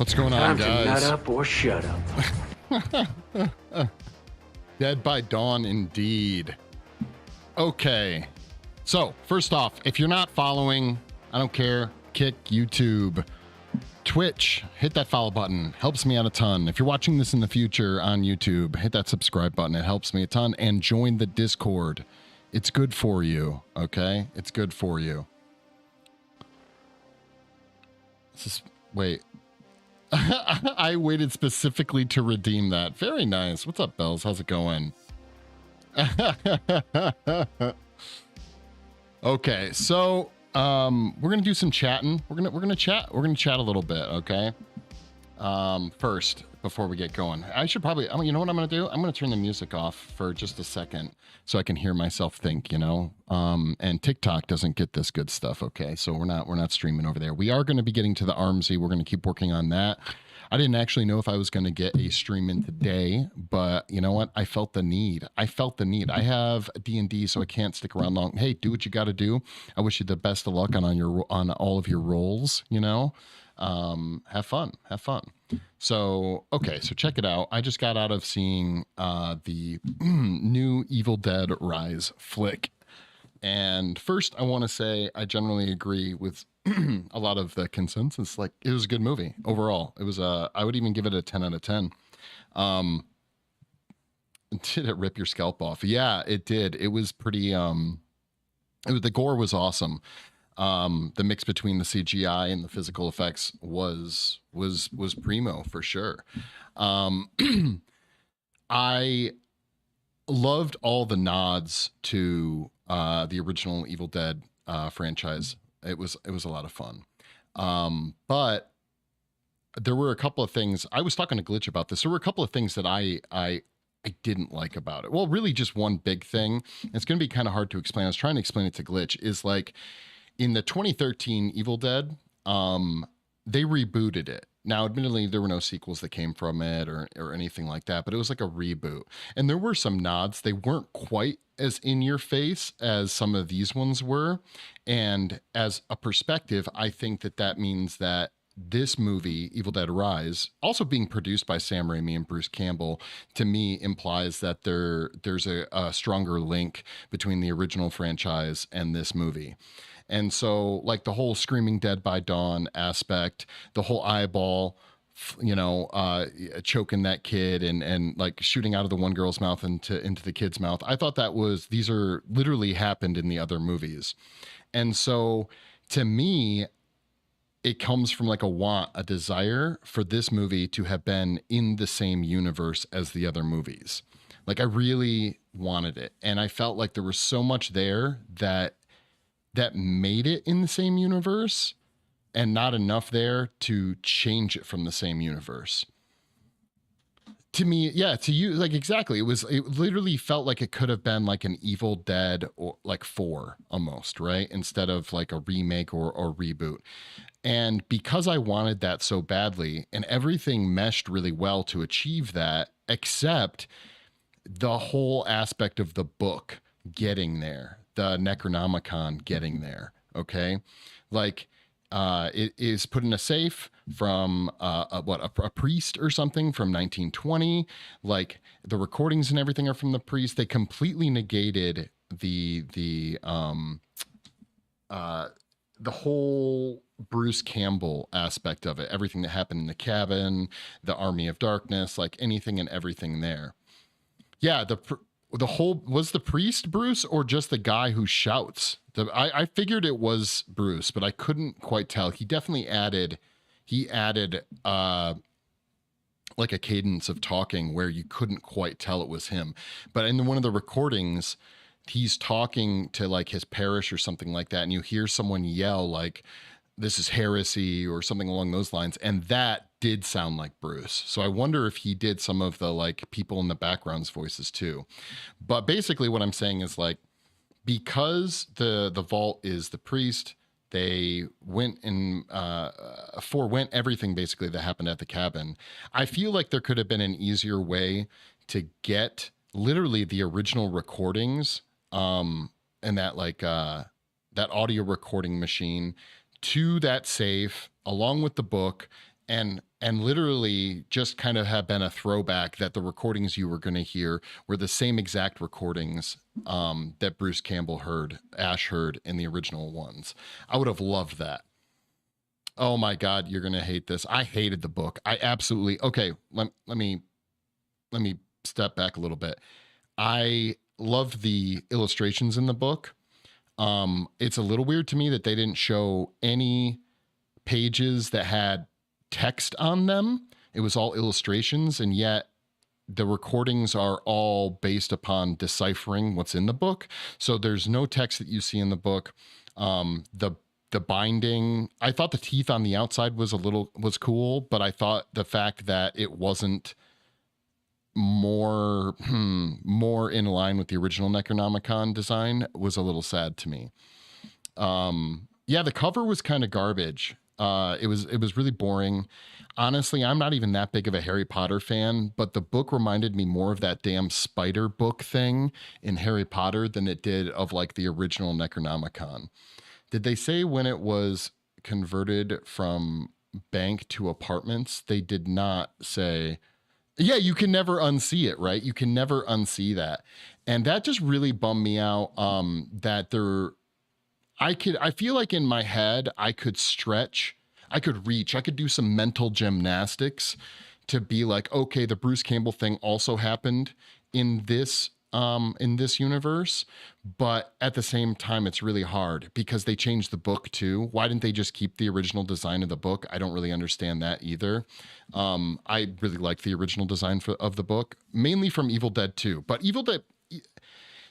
What's going on, Time to nut guys? up or shut up. Dead by Dawn, indeed. Okay. So, first off, if you're not following, I don't care, Kick, YouTube, Twitch, hit that follow button. Helps me out a ton. If you're watching this in the future on YouTube, hit that subscribe button. It helps me a ton. And join the Discord. It's good for you, okay? It's good for you. Wait. I waited specifically to redeem that. Very nice. What's up, Bells? How's it going? Okay, so we're gonna do some chatting. We're gonna chat a little bit, okay? First, before we get going, I should probably, you know what I'm gonna do? I'm gonna turn the music off for just a second so I can hear myself think, you know. And TikTok doesn't get this good stuff, okay? So we're not streaming over there. We are gonna be getting to the Armsie. We're gonna keep working on that. I didn't actually know if I was going to get a stream in today, but you know what? I felt the need. I have D&D, so I can't stick around long. Hey, do what you got to do. I wish you the best of luck on all of your roles, you know. Have fun. So, okay, so check it out. I just got out of seeing the new Evil Dead Rise flick. And first, I want to say I generally agree with a lot of the consensus. Like, it was a good movie overall. It was I would even give it a 10 out of 10. Did it rip your scalp off? Yeah, it did. It was pretty. The gore was awesome. The mix between the CGI and the physical effects was primo for sure. I loved all the nods to the original Evil Dead franchise. It was a lot of fun. But there were a couple of things. I was talking to Glitch about this. There were a couple of things that I didn't like about it. Well, really just one big thing. It's going to be kind of hard to explain. I was trying to explain it to Glitch. Is like in the 2013 Evil Dead, they rebooted it. Now, admittedly, there were no sequels that came from it or anything like that, but it was like a reboot. And there were some nods. They weren't quite as in your face as some of these ones were. And as a perspective, I think that means that this movie, Evil Dead Rise, also being produced by Sam Raimi and Bruce Campbell, to me implies that there's a stronger link between the original franchise and this movie. And so, like, the whole Screaming Dead by Dawn aspect, the whole eyeball, you know, choking that kid and like shooting out of the one girl's mouth into the kid's mouth. I thought these are literally happened in the other movies. And so, to me, it comes from like a desire for this movie to have been in the same universe as the other movies. Like, I really wanted it. And I felt like there was so much there that made it in the same universe and not enough there to change it from the same universe. To me, yeah, to you, like, exactly. It literally felt like it could have been like an Evil Dead or like 4 almost, right? Instead of like a remake or reboot. And because I wanted that so badly and everything meshed really well to achieve that, except the whole aspect of the book getting there, the Necronomicon getting there, okay? Like, it is put in a safe from a priest or something from 1920. Like, the recordings and everything are from the priest. They completely negated the whole Bruce Campbell aspect of it. Everything that happened in the cabin, the Army of Darkness, like anything and everything there. Yeah, the whole, was the priest Bruce or just the guy who shouts? I figured it was Bruce, but I couldn't quite tell. He definitely added like a cadence of talking where you couldn't quite tell it was him. But in one of the recordings, he's talking to like his parish or something like that, and you hear someone yell like, "This is heresy," or something along those lines, and that did sound like Bruce. So I wonder if he did some of the like people in the background's voices too. But basically what I'm saying is, like, because the vault is the priest, they went and forewent everything basically that happened at the cabin. I feel like there could have been an easier way to get literally the original recordings and that like that audio recording machine to that safe along with the book and literally just kind of have been a throwback that the recordings you were going to hear were the same exact recordings that Bruce Campbell heard, Ash heard in the original ones. I would have loved that. Oh my God, you're going to hate this. I hated the book. I absolutely, okay, let me step back a little bit. I loved the illustrations in the book. It's a little weird to me that they didn't show any pages that had text on them. It was all illustrations, and yet the recordings are all based upon deciphering what's in the book. So there's no text that you see in the book. The binding, I thought the teeth on the outside was cool, but I thought the fact that it wasn't more in line with the original Necronomicon design was a little sad to me. Yeah, the cover was kind of garbage. It was really boring. Honestly, I'm not even that big of a Harry Potter fan, but the book reminded me more of that damn spider book thing in Harry Potter than it did of like the original Necronomicon. Did they say when it was converted from bank to apartments? They did not say. Yeah, you can never unsee it, right? You can never unsee that. And that just really bummed me out. That there I feel like in my head I could stretch, I could reach, I could do some mental gymnastics to be like, okay, the Bruce Campbell thing also happened in this universe, but at the same time it's really hard because they changed the book too. Why didn't they just keep the original design of the book? I don't really understand that either. I really like the original design of the book, mainly from Evil Dead 2. But Evil Dead,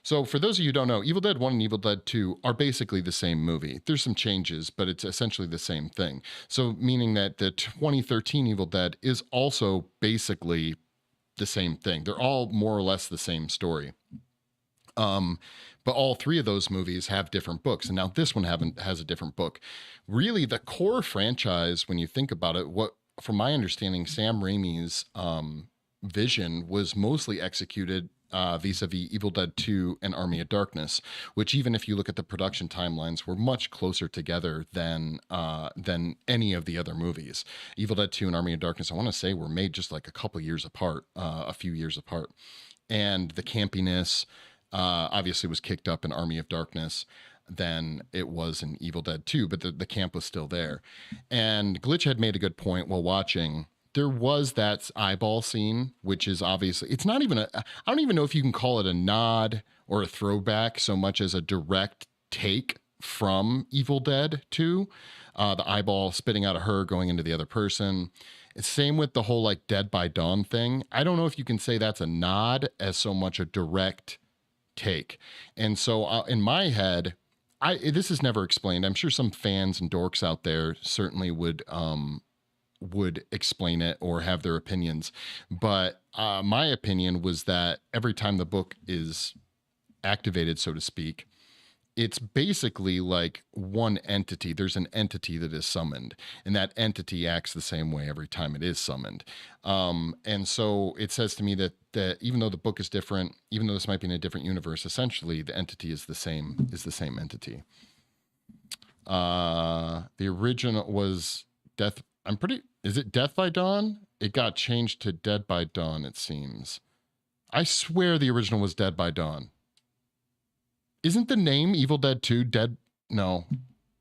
so for those of you who don't know, Evil Dead 1 and Evil Dead 2 are basically the same movie. There's some changes, but it's essentially the same thing. So meaning that the 2013 Evil Dead is also basically the same thing. They're all more or less the same story. But all three of those movies have different books, and now this one has a different book. Really, the core franchise, when you think about it, what from my understanding, Sam Raimi's vision was mostly executed vis-a-vis Evil Dead 2 and Army of Darkness, which even if you look at the production timelines, were much closer together than any of the other movies. Evil Dead 2 and Army of Darkness, I want to say, were made just like a few years apart. And the campiness obviously was kicked up in Army of Darkness than it was in Evil Dead 2, but the camp was still there. And Glitch had made a good point while watching. There was that eyeball scene, which is obviously, it's not even I don't even know if you can call it a nod or a throwback so much as a direct take from Evil Dead 2. The eyeball spitting out of her, going into the other person. Same with the whole like Dead by Dawn thing. I don't know if you can say that's a nod as so much a direct take. And so in my head, this is never explained. I'm sure some fans and dorks out there certainly would explain it or have their opinions. But my opinion was that every time the book is activated, so to speak, it's basically like one entity. There's an entity that is summoned, and that entity acts the same way every time it is summoned. And so it says to me that even though the book is different, even though this might be in a different universe, essentially the entity is the same entity. The original was Death. Is it Death by Dawn? It got changed to Dead by Dawn, it seems. I swear the original was Dead by Dawn. Isn't the name Evil Dead 2 Dead? No,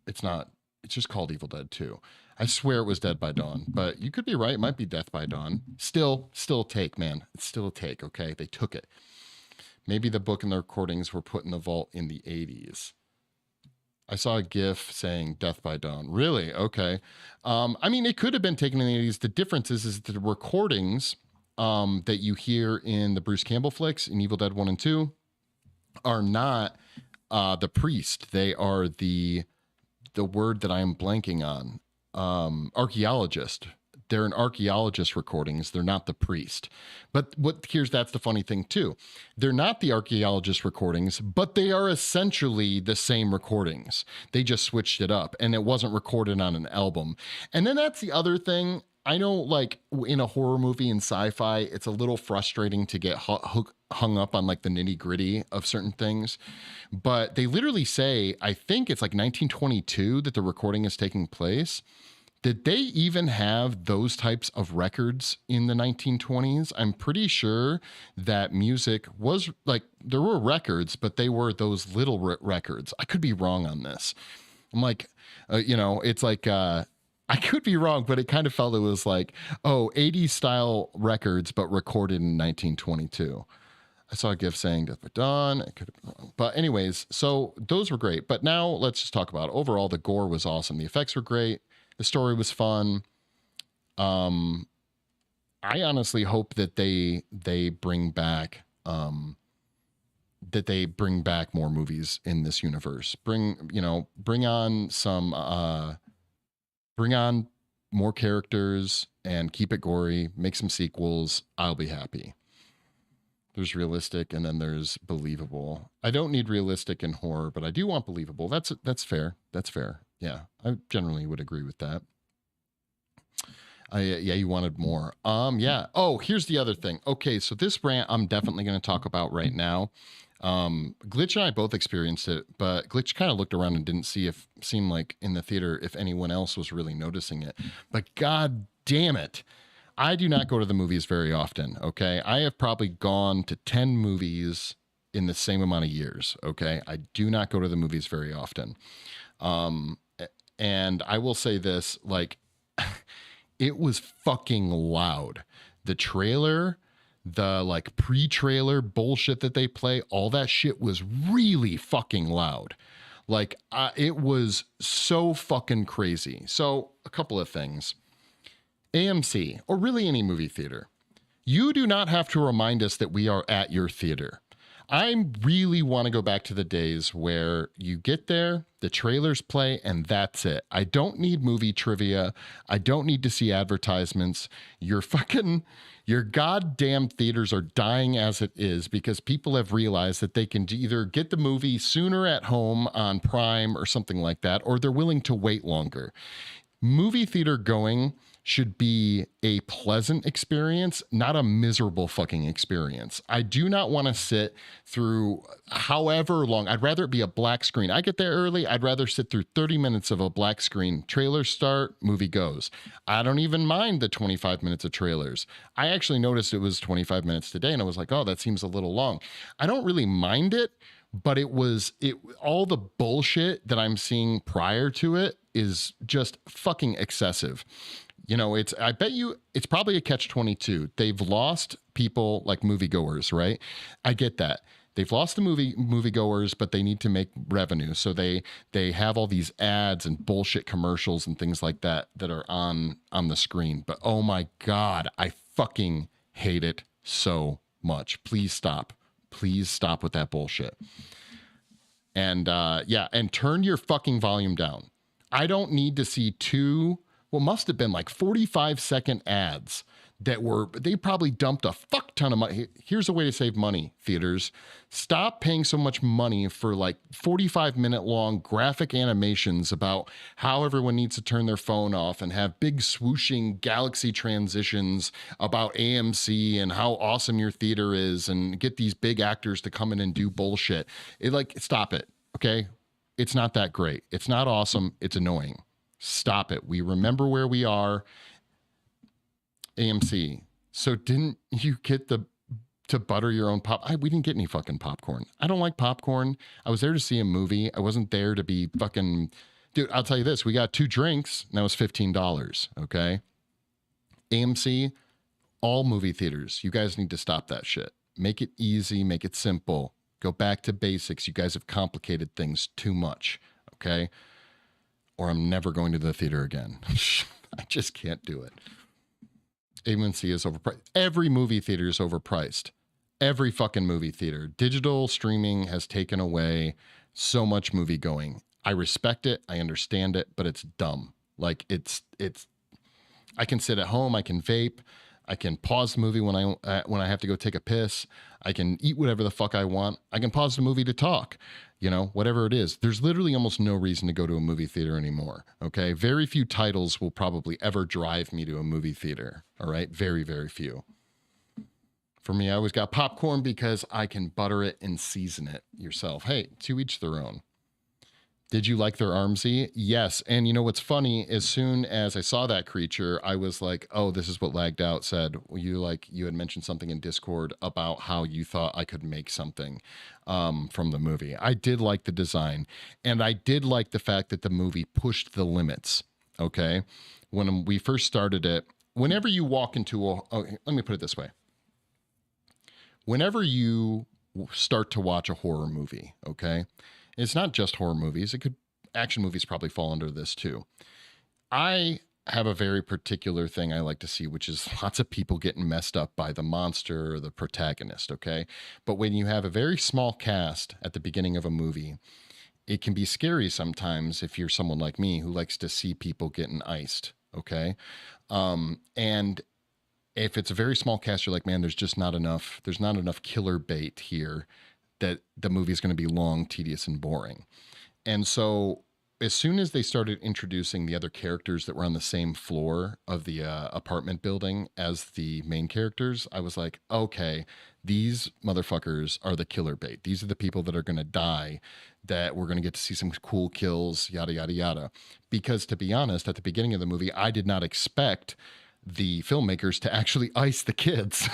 it's not. It's just called Evil Dead 2. I swear it was Dead by Dawn, but you could be right. It might be Death by Dawn. Still a take, man. It's still a take, okay? They took it. Maybe the book and the recordings were put in the vault in the 80s. I saw a GIF saying Death by Dawn. Really? Okay. I mean, it could have been taken in the 80s. The difference is the recordings that you hear in the Bruce Campbell flicks in Evil Dead 1 and 2 are not the priest. They are the word that I am blanking on. Archaeologist. They're an archaeologist recordings. They're not the priest. But that's the funny thing too. They're not the archaeologist recordings, but they are essentially the same recordings. They just switched it up, and it wasn't recorded on an album. And then that's the other thing. I know, like in a horror movie and sci-fi, it's a little frustrating to get hung up on like the nitty gritty of certain things. But they literally say, I think it's like 1922 that the recording is taking place. Did they even have those types of records in the 1920s? I'm pretty sure that music was like, there were records, but they were those little records. I could be wrong on this. I'm like, it's like, I could be wrong, but it kind of felt it was like, oh, 80s style records, but recorded in 1922. I saw a gift saying Death by Dawn. I could have been wrong. But anyways, so those were great. But now let's just talk about it. Overall, the gore was awesome. The effects were great. The story was fun. I honestly hope that they bring back more movies in this universe. Bring on more characters and keep it gory. Make some sequels. I'll be happy. There's realistic and then there's believable. I don't need realistic in horror, but I do want believable. That's fair. That's fair. Yeah, I generally would agree with that. Yeah, you wanted more. Yeah. Oh, here's the other thing. Okay, so this rant I'm definitely going to talk about right now. Glitch and I both experienced it, but Glitch kind of looked around and didn't seem like in the theater if anyone else was really noticing it. But god damn it. I do not go to the movies very often, okay? I have probably gone to 10 movies in the same amount of years, okay? I do not go to the movies very often. And I will say this, like, it was fucking loud. The trailer, the like pre-trailer bullshit that they play, all that shit was really fucking loud. Like, it was so fucking crazy. So, a couple of things. AMC, or really any movie theater, you do not have to remind us that we are at your theater. I really want to go back to the days where you get there, the trailers play, and that's it. I don't need movie trivia. I don't need to see advertisements. Your goddamn theaters are dying as it is because people have realized that they can either get the movie sooner at home on Prime or something like that, or they're willing to wait longer. Movie theater going should be a pleasant experience, not a miserable fucking experience. I do not want to sit through however long. I'd rather it be a black screen. I get there early. I'd rather sit through 30 minutes of a black screen. Trailers start, movie goes. I don't even mind the 25 minutes of trailers. I actually noticed it was 25 minutes today, and I was like, oh, that seems a little long. I don't really mind it, but all the bullshit that I'm seeing prior to it is just fucking excessive. I bet you it's probably a catch-22. They've lost people like moviegoers, right? I get that. They've lost the moviegoers, but they need to make revenue. So they have all these ads and bullshit commercials and things like that are on the screen. But oh my God, I fucking hate it so much. Please stop. Please stop with that bullshit. And and turn your fucking volume down. I don't need to see must have been like 45-second ads they probably dumped a fuck ton of money. Here's a way to save money, theaters. Stop paying so much money for like 45-minute long graphic animations about how everyone needs to turn their phone off and have big swooshing galaxy transitions about AMC and how awesome your theater is and get these big actors to come in and do bullshit. Stop it, okay? It's not that great. It's not awesome. It's annoying. Stop it. We remember where we are. AMC. So didn't you get to butter your own we didn't get any fucking popcorn. I don't like popcorn. I was there to see a movie. I wasn't there to be fucking... Dude, I'll tell you this. We got 2 drinks, and that was $15, okay? AMC, all movie theaters. You guys need to stop that shit. Make it easy. Make it simple. Go back to basics. You guys have complicated things too much, okay? Or I'm never going to the theater again. I just can't do it. AMC is overpriced. Every movie theater is overpriced. Every fucking movie theater. Digital streaming has taken away so much movie going. I respect it. I understand it, but it's dumb. Like I can sit at home. I can vape. I can pause the movie when I have to go take a piss. I can eat whatever the fuck I want. I can pause the movie to talk, whatever it is. There's literally almost no reason to go to a movie theater anymore, okay? Very few titles will probably ever drive me to a movie theater, all right? Very, very few. For me, I always got popcorn because I can butter it and season it yourself. Hey, to each their own. Did you like their Armsie? Yes. And you know what's funny? As soon as I saw that creature, I was like, "Oh, this is what Lagged Out said." You had mentioned something in Discord about how you thought I could make something from the movie. I did like the design, and I did like the fact that the movie pushed the limits. Okay, when we first started it, whenever you walk into a, okay, let me put it this way: whenever you start to watch a horror movie, okay. It's not just horror movies. It could action movies probably fall under this too. I have a very particular thing I like to see, which is lots of people getting messed up by the monster or the protagonist, okay? But when you have a very small cast at the beginning of a movie, it can be scary sometimes if you're someone like me who likes to see people getting iced, okay? And if it's a very small cast, you're like, man, there's not enough killer bait here that the movie's going to be long, tedious, and boring. And so as soon as they started introducing the other characters that were on the same floor of the apartment building as the main characters, I was like, okay, these motherfuckers are the killer bait. These are the people that are going to die, that we're going to get to see some cool kills, yada, yada, yada. Because to be honest, at the beginning of the movie, I did not expect the filmmakers to actually ice the kids.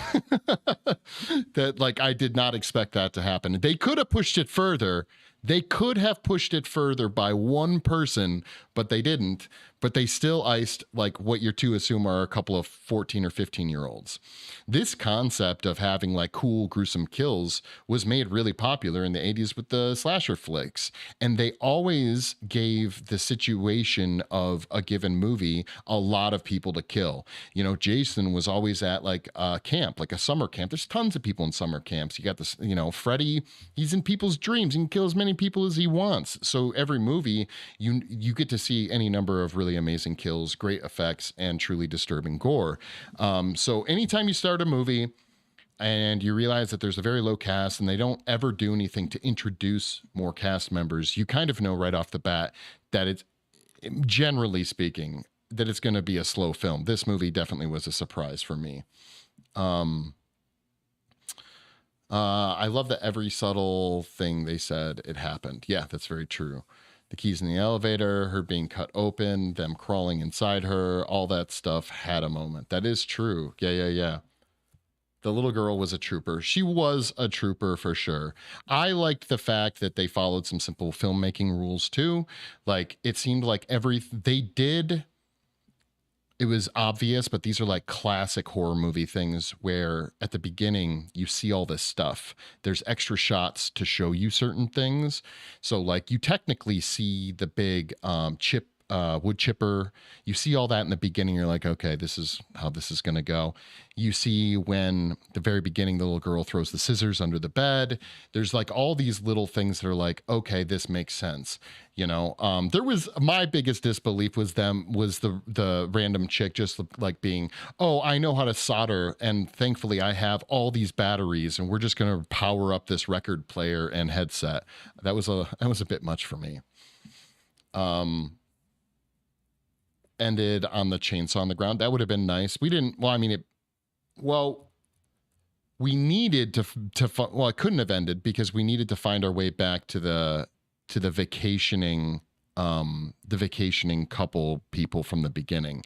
That, like, I did not expect that to happen. They could have pushed it further. They could have pushed it further by one person, but they didn't. But they still iced, like, what you're to assume are a couple of 14 or 15-year-olds. This concept of having, like, cool, gruesome kills was made really popular in the 80s with the slasher flicks. And they always gave the situation of a given movie a lot of people to kill. You know, Jason was always at, like, a camp, like a summer camp. There's tons of people in summer camps. You got this, you know, Freddy, he's in people's dreams. He can kill as many people as he wants. So every movie, you get to see any number of really amazing kills, great effects, and truly disturbing gore. So anytime you start a movie and you realize that there's a very low cast and they don't ever do anything to introduce more cast members, you kind of know right off the bat that it's, generally speaking, that it's going to be a slow film. This movie definitely was a surprise for me. I love that every subtle thing they said, it happened. Yeah, that's very true. The keys in the elevator, her being cut open, them crawling inside her, all that stuff had a moment. That is true. Yeah. The little girl was a trooper. She was a trooper for sure. I liked the fact that they followed some simple filmmaking rules too. Like, it seemed like they did. It was obvious, but these are like classic horror movie things where at the beginning you see all this stuff. There's extra shots to show you certain things. So, like, you technically see the big wood chipper. You see all that in the beginning. You're like, okay, this is how this is going to go. You see when the very beginning, the little girl throws the scissors under the bed. There's like all these little things that are like, okay, this makes sense. You know, there was my biggest disbelief was the random chick just like being, oh, I know how to solder. And thankfully I have all these batteries and we're just going to power up this record player and headset. That was a bit much for me. Ended on the chainsaw on the ground. That would have been nice. We didn't, well, I mean, we needed to well, it couldn't have ended because we needed to find our way back to the vacationing couple people from the beginning.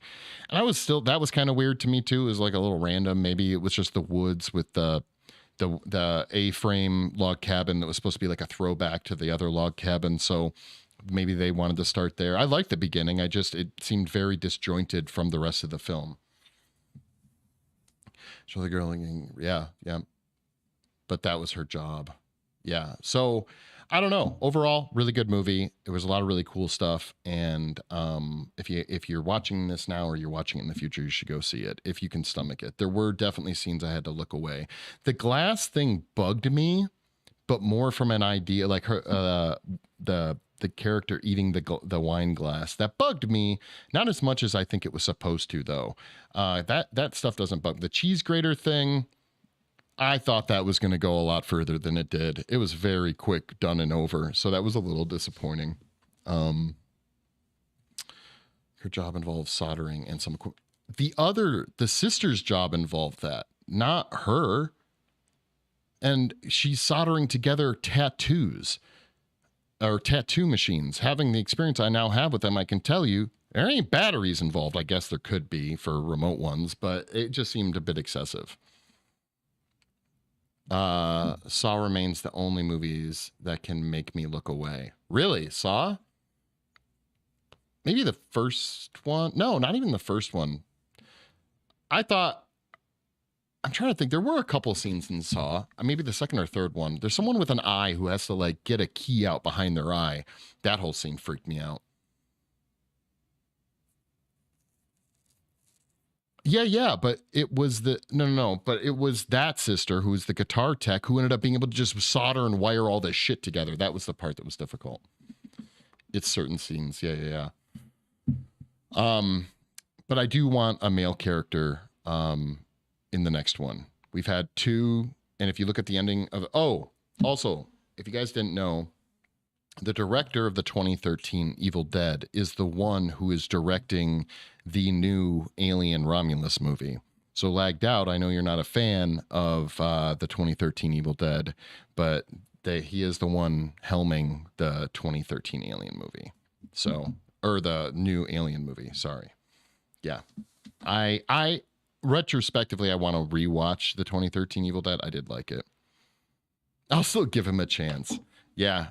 And that was kind of weird to me too. It was like a little random. Maybe it was just the woods with the A-frame log cabin that was supposed to be like a throwback to the other log cabin. So maybe they wanted to start there. I liked the beginning. It seemed very disjointed from the rest of the film. So the girl, yeah. But that was her job. Yeah. So I don't know. Overall, really good movie. There was a lot of really cool stuff. And if you're watching this now or you're watching it in the future, you should go see it if you can stomach it. There were definitely scenes I had to look away. The glass thing bugged me, but more from an idea like her the character eating the wine glass. That bugged me, not as much as I think it was supposed to, though. That stuff doesn't bug. The cheese grater thing, I thought that was going to go a lot further than it did. It was very quick, done and over. So that was a little disappointing. Her job involved soldering and some equipment. The sister's job involved that, not her. And she's soldering together tattoos. or tattoo machines. Having the experience I now have with them, I can tell you there ain't batteries involved. I guess there could be for remote ones, but it just seemed a bit excessive. Saw remains the only movies that can make me look away. Really? Saw? Maybe the first one? No, not even the first one. I'm trying to think. There were a couple scenes in Saw. Maybe the second or third one. There's someone with an eye who has to like get a key out behind their eye. That whole scene freaked me out. Yeah, but it was but it was that sister who was the guitar tech who ended up being able to just solder and wire all this shit together. That was the part that was difficult. It's certain scenes. Yeah. But I do want a male character in the next one. We've had 2, and if you look at the ending of also, if you guys didn't know, the director of the 2013 Evil Dead is the one who is directing the new Alien Romulus movie. So Lagged Out, I know you're not a fan of the 2013 Evil Dead, but he is the one helming the 2013 Alien movie. So, or the new Alien movie, sorry. Yeah. I retrospectively, I want to rewatch the 2013 Evil Dead. I did like it. I'll still give him a chance. Yeah.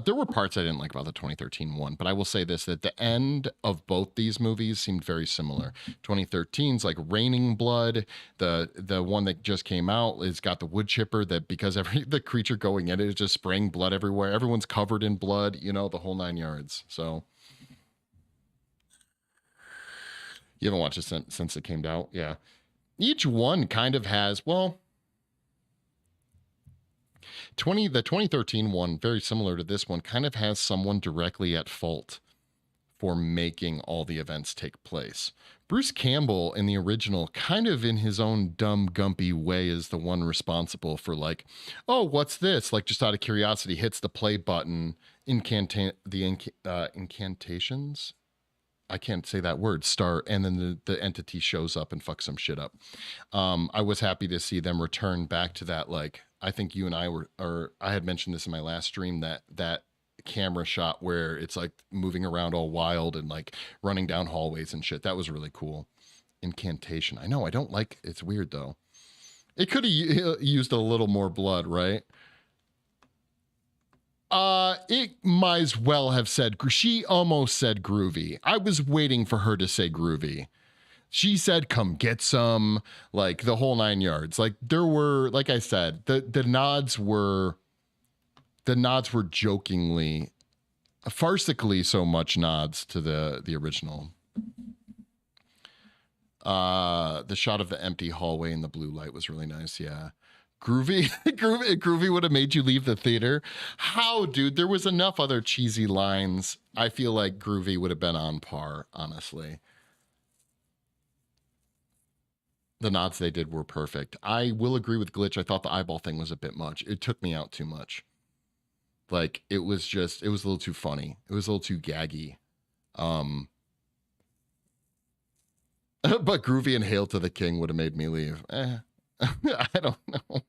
There were parts I didn't like about the 2013 one, but I will say this, that the end of both these movies seemed very similar. 2013's like raining blood. The one that just came out has got the wood chipper that because the creature going in it is just spraying blood everywhere. Everyone's covered in blood, the whole 9 yards. So you haven't watched it since it came out? Yeah. Each one kind of has, the 2013 one, very similar to this one, kind of has someone directly at fault for making all the events take place. Bruce Campbell in the original, kind of in his own dumb, gumpy way, is the one responsible for like, oh, what's this? Like, just out of curiosity, hits the play button, incantations? I can't say that word, start, and then the entity shows up and fucks some shit up. I was happy to see them return back to that, like, I think you and I I had mentioned this in my last stream, that camera shot where it's like moving around all wild and like running down hallways and shit. That was really cool. Incantation. I know, I don't like, it's weird though. It could have used a little more blood, right? It might as well have said, she almost said groovy. I was waiting for her to say groovy. She said, come get some, like the whole 9 yards. Like there were, like I said, the nods were jokingly, farcically so much nods to the original. The shot of the empty hallway in the blue light was really nice. Yeah. Groovy would have made you leave the theater. How, dude? There was enough other cheesy lines. I feel like Groovy would have been on par, honestly. The nods they did were perfect. I will agree with Glitch. I thought the eyeball thing was a bit much. It took me out too much. Like, it was a little too funny. It was a little too gaggy. But Groovy and Hail to the King would have made me leave. I don't know.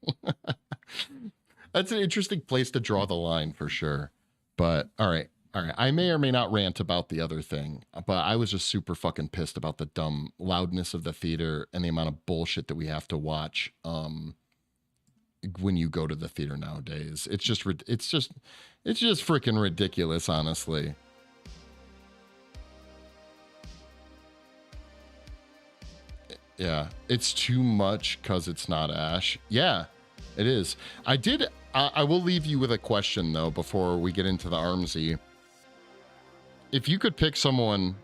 That's an interesting place to draw the line for sure. But all right. I may or may not rant about the other thing, but I was just super fucking pissed about the dumb loudness of the theater and the amount of bullshit that we have to watch when you go to the theater nowadays. It's just freaking ridiculous, honestly. Yeah, it's too much because it's not Ash. Yeah, it is. I will leave you with a question, though, before we get into the Armsie. If you could pick someone,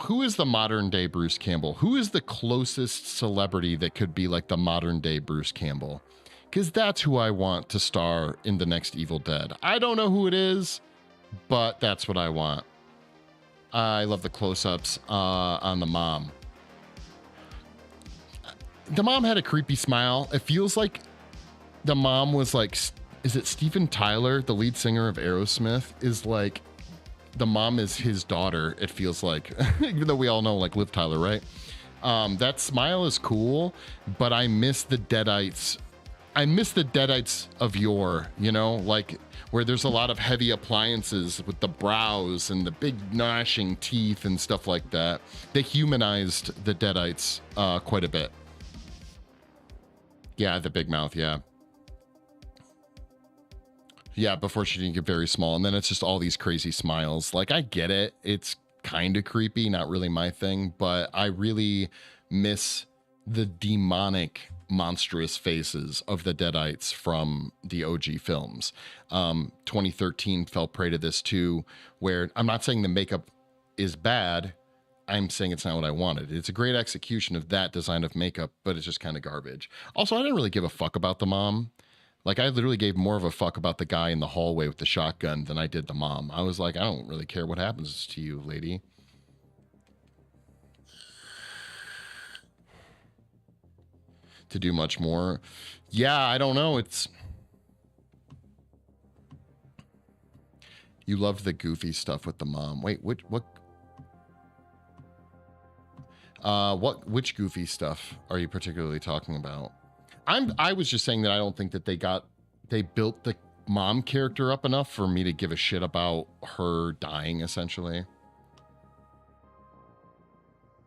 who is the modern day Bruce Campbell? Who is the closest celebrity that could be like the modern day Bruce Campbell? Because that's who I want to star in the next Evil Dead. I don't know who it is, but that's what I want. I love the close-ups on the mom. The mom had a creepy smile. It feels like the mom was like, is it Steven Tyler, the lead singer of Aerosmith, is like, the mom is his daughter, it feels like, even though we all know like Liv Tyler, right? That smile is cool, but I miss the Deadites I miss the Deadites of yore, you know, like where there's a lot of heavy appliances with the brows and the big gnashing teeth and stuff like that. They humanized the Deadites quite a bit. Yeah, the big mouth, yeah. Yeah, before she didn't get very small. And then it's just all these crazy smiles. Like, I get it. It's kind of creepy, not really my thing, but I really miss the demonic, monstrous faces of the Deadites from the OG films. 2013 fell prey to this too, where I'm not saying the makeup is bad. I'm saying it's not what I wanted. It's a great execution of that design of makeup, but it's just kind of garbage. Also, I didn't really give a fuck about the mom. Like, I literally gave more of a fuck about the guy in the hallway with the shotgun than I did the mom. I was like, I don't really care what happens to you, lady. To do much more. Yeah, I don't know. It's... You loved the goofy stuff with the mom. Wait, which goofy stuff are you particularly talking about? I was just saying that I don't think that they built the mom character up enough for me to give a shit about her dying, essentially.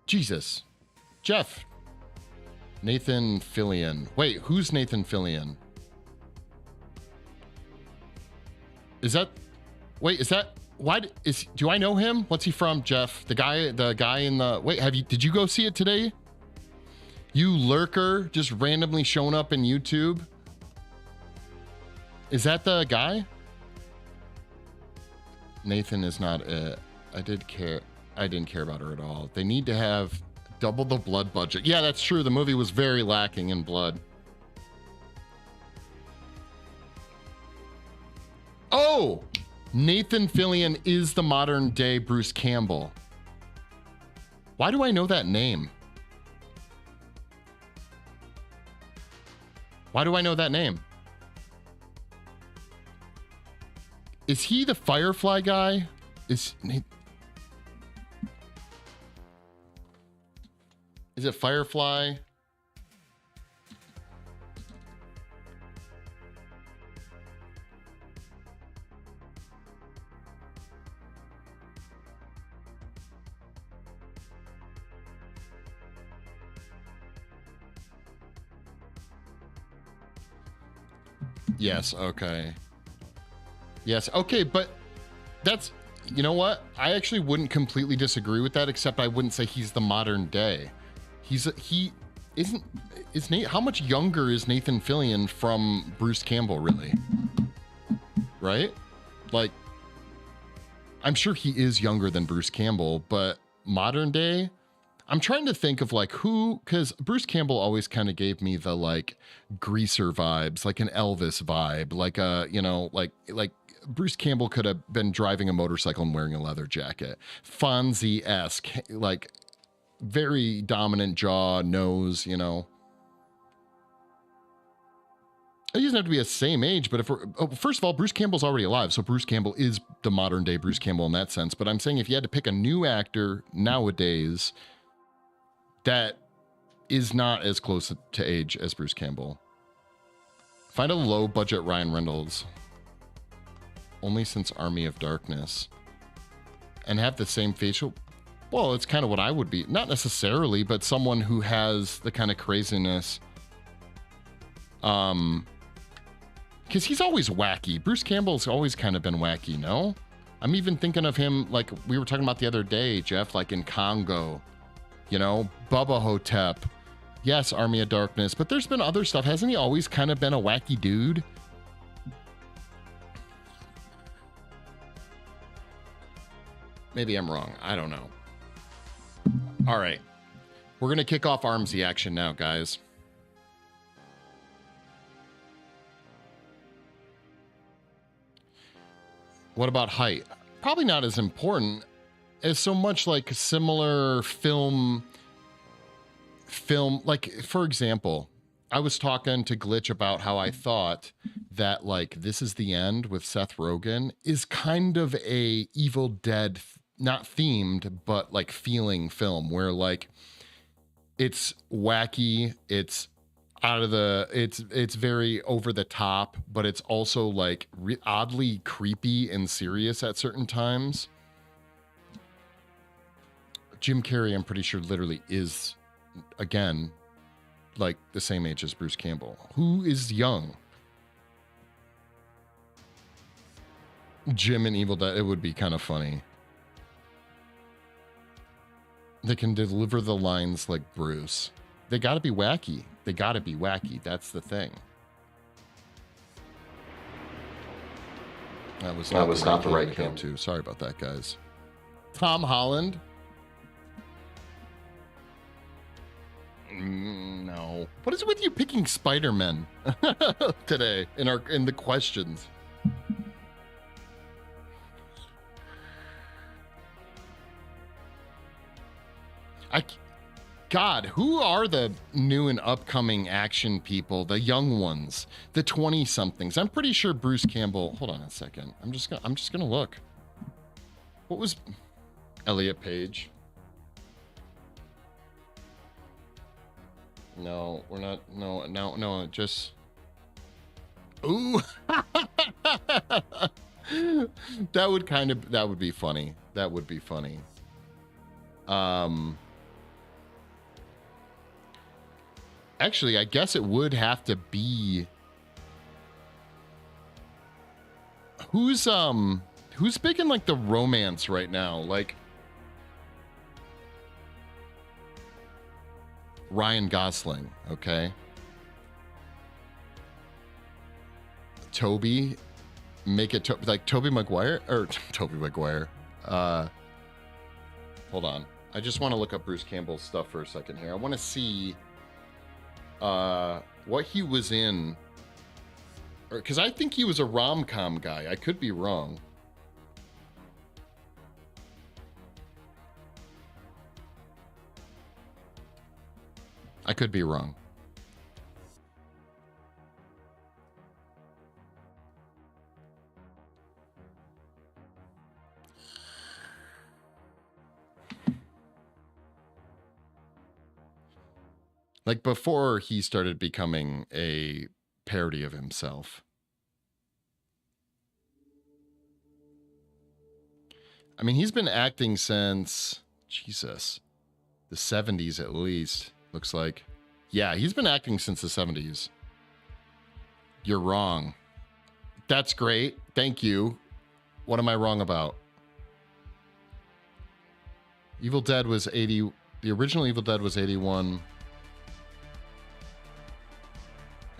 Jesus. Jeff. Nathan Fillion. Wait, who's Nathan Fillion? Is that do I know him? What's he from, Jeff? The guy in the, wait, did you go see it today? You lurker just randomly showing up in YouTube. Is that the guy? Nathan is not it. I didn't care about her at all. They need to have double the blood budget. Yeah, that's true. The movie was very lacking in blood. Oh, Nathan Fillion is the modern day Bruce Campbell. Why do I know that name? Why do I know that name? Is he the Firefly guy? Is it Firefly? Yes, okay. Yes, okay, but that's, you know what? I actually wouldn't completely disagree with that, except I wouldn't say he's the modern day. How much younger is Nathan Fillion from Bruce Campbell, really? Right? Like, I'm sure he is younger than Bruce Campbell, but modern day, I'm trying to think of like who, because Bruce Campbell always kind of gave me the like greaser vibes, like an Elvis vibe, like a, you know, like Bruce Campbell could have been driving a motorcycle and wearing a leather jacket. Fonzie-esque, like very dominant jaw, nose, you know. He doesn't have to be the same age, but first of all, Bruce Campbell's already alive, so Bruce Campbell is the modern day Bruce Campbell in that sense. But I'm saying if you had to pick a new actor nowadays that is not as close to age as Bruce Campbell, find a low budget Ryan Reynolds, only since Army of Darkness, and have the same facial. Well, it's kind of what I would be, not necessarily, but someone who has the kind of craziness. Because he's always wacky. Bruce Campbell's always kind of been wacky, no? I'm even thinking of him, like we were talking about the other day, Jeff, like in Congo, you know, Bubba Hotep. Yes, Army of Darkness, but there's been other stuff. Hasn't he always kind of been a wacky dude? Maybe I'm wrong. I don't know. All right. We're going to kick off Armsie action now, guys. What about height? Probably not as important as so much like similar film, like, for example, I was talking to Glitch about how I thought that like This Is the End with Seth Rogen is kind of a Evil Dead, not themed, but like feeling film where like it's wacky, it's out of the, it's very over the top, but it's also like oddly creepy and serious at certain times. Jim Carrey, I'm pretty sure, literally is, again, like the same age as Bruce Campbell, who is young. Jim and Evil Dead, it would be kind of funny. They can deliver the lines like Bruce. They got to be wacky. They got to be wacky. That's the thing. That was not the right game to. Sorry about that, guys. Tom Holland. No. What is it with you picking Spider-Man today in the questions? God, who are the new and upcoming action people? The young ones, the 20-somethings. I'm pretty sure Bruce Campbell. Hold on a second. I'm just gonna look. What was Elliot Page? No, we're not. No. Just. Ooh. That would be funny. That would be funny. Actually, I guess it would have to be who's big in like the romance right now? Like Ryan Gosling, okay? Toby, make it like Tobey Maguire or Tobey Maguire. Hold on. I just want to look up Bruce Campbell's stuff for a second here. I want to see what he was in, because I think he was a rom-com guy. I could be wrong. I could be wrong. Like before he started becoming a parody of himself. I mean, he's been acting since, Jesus, the 70s at least, looks like. Yeah, he's been acting since the 70s. You're wrong. That's great. Thank you. What am I wrong about? Evil Dead was 80. The original Evil Dead was 81.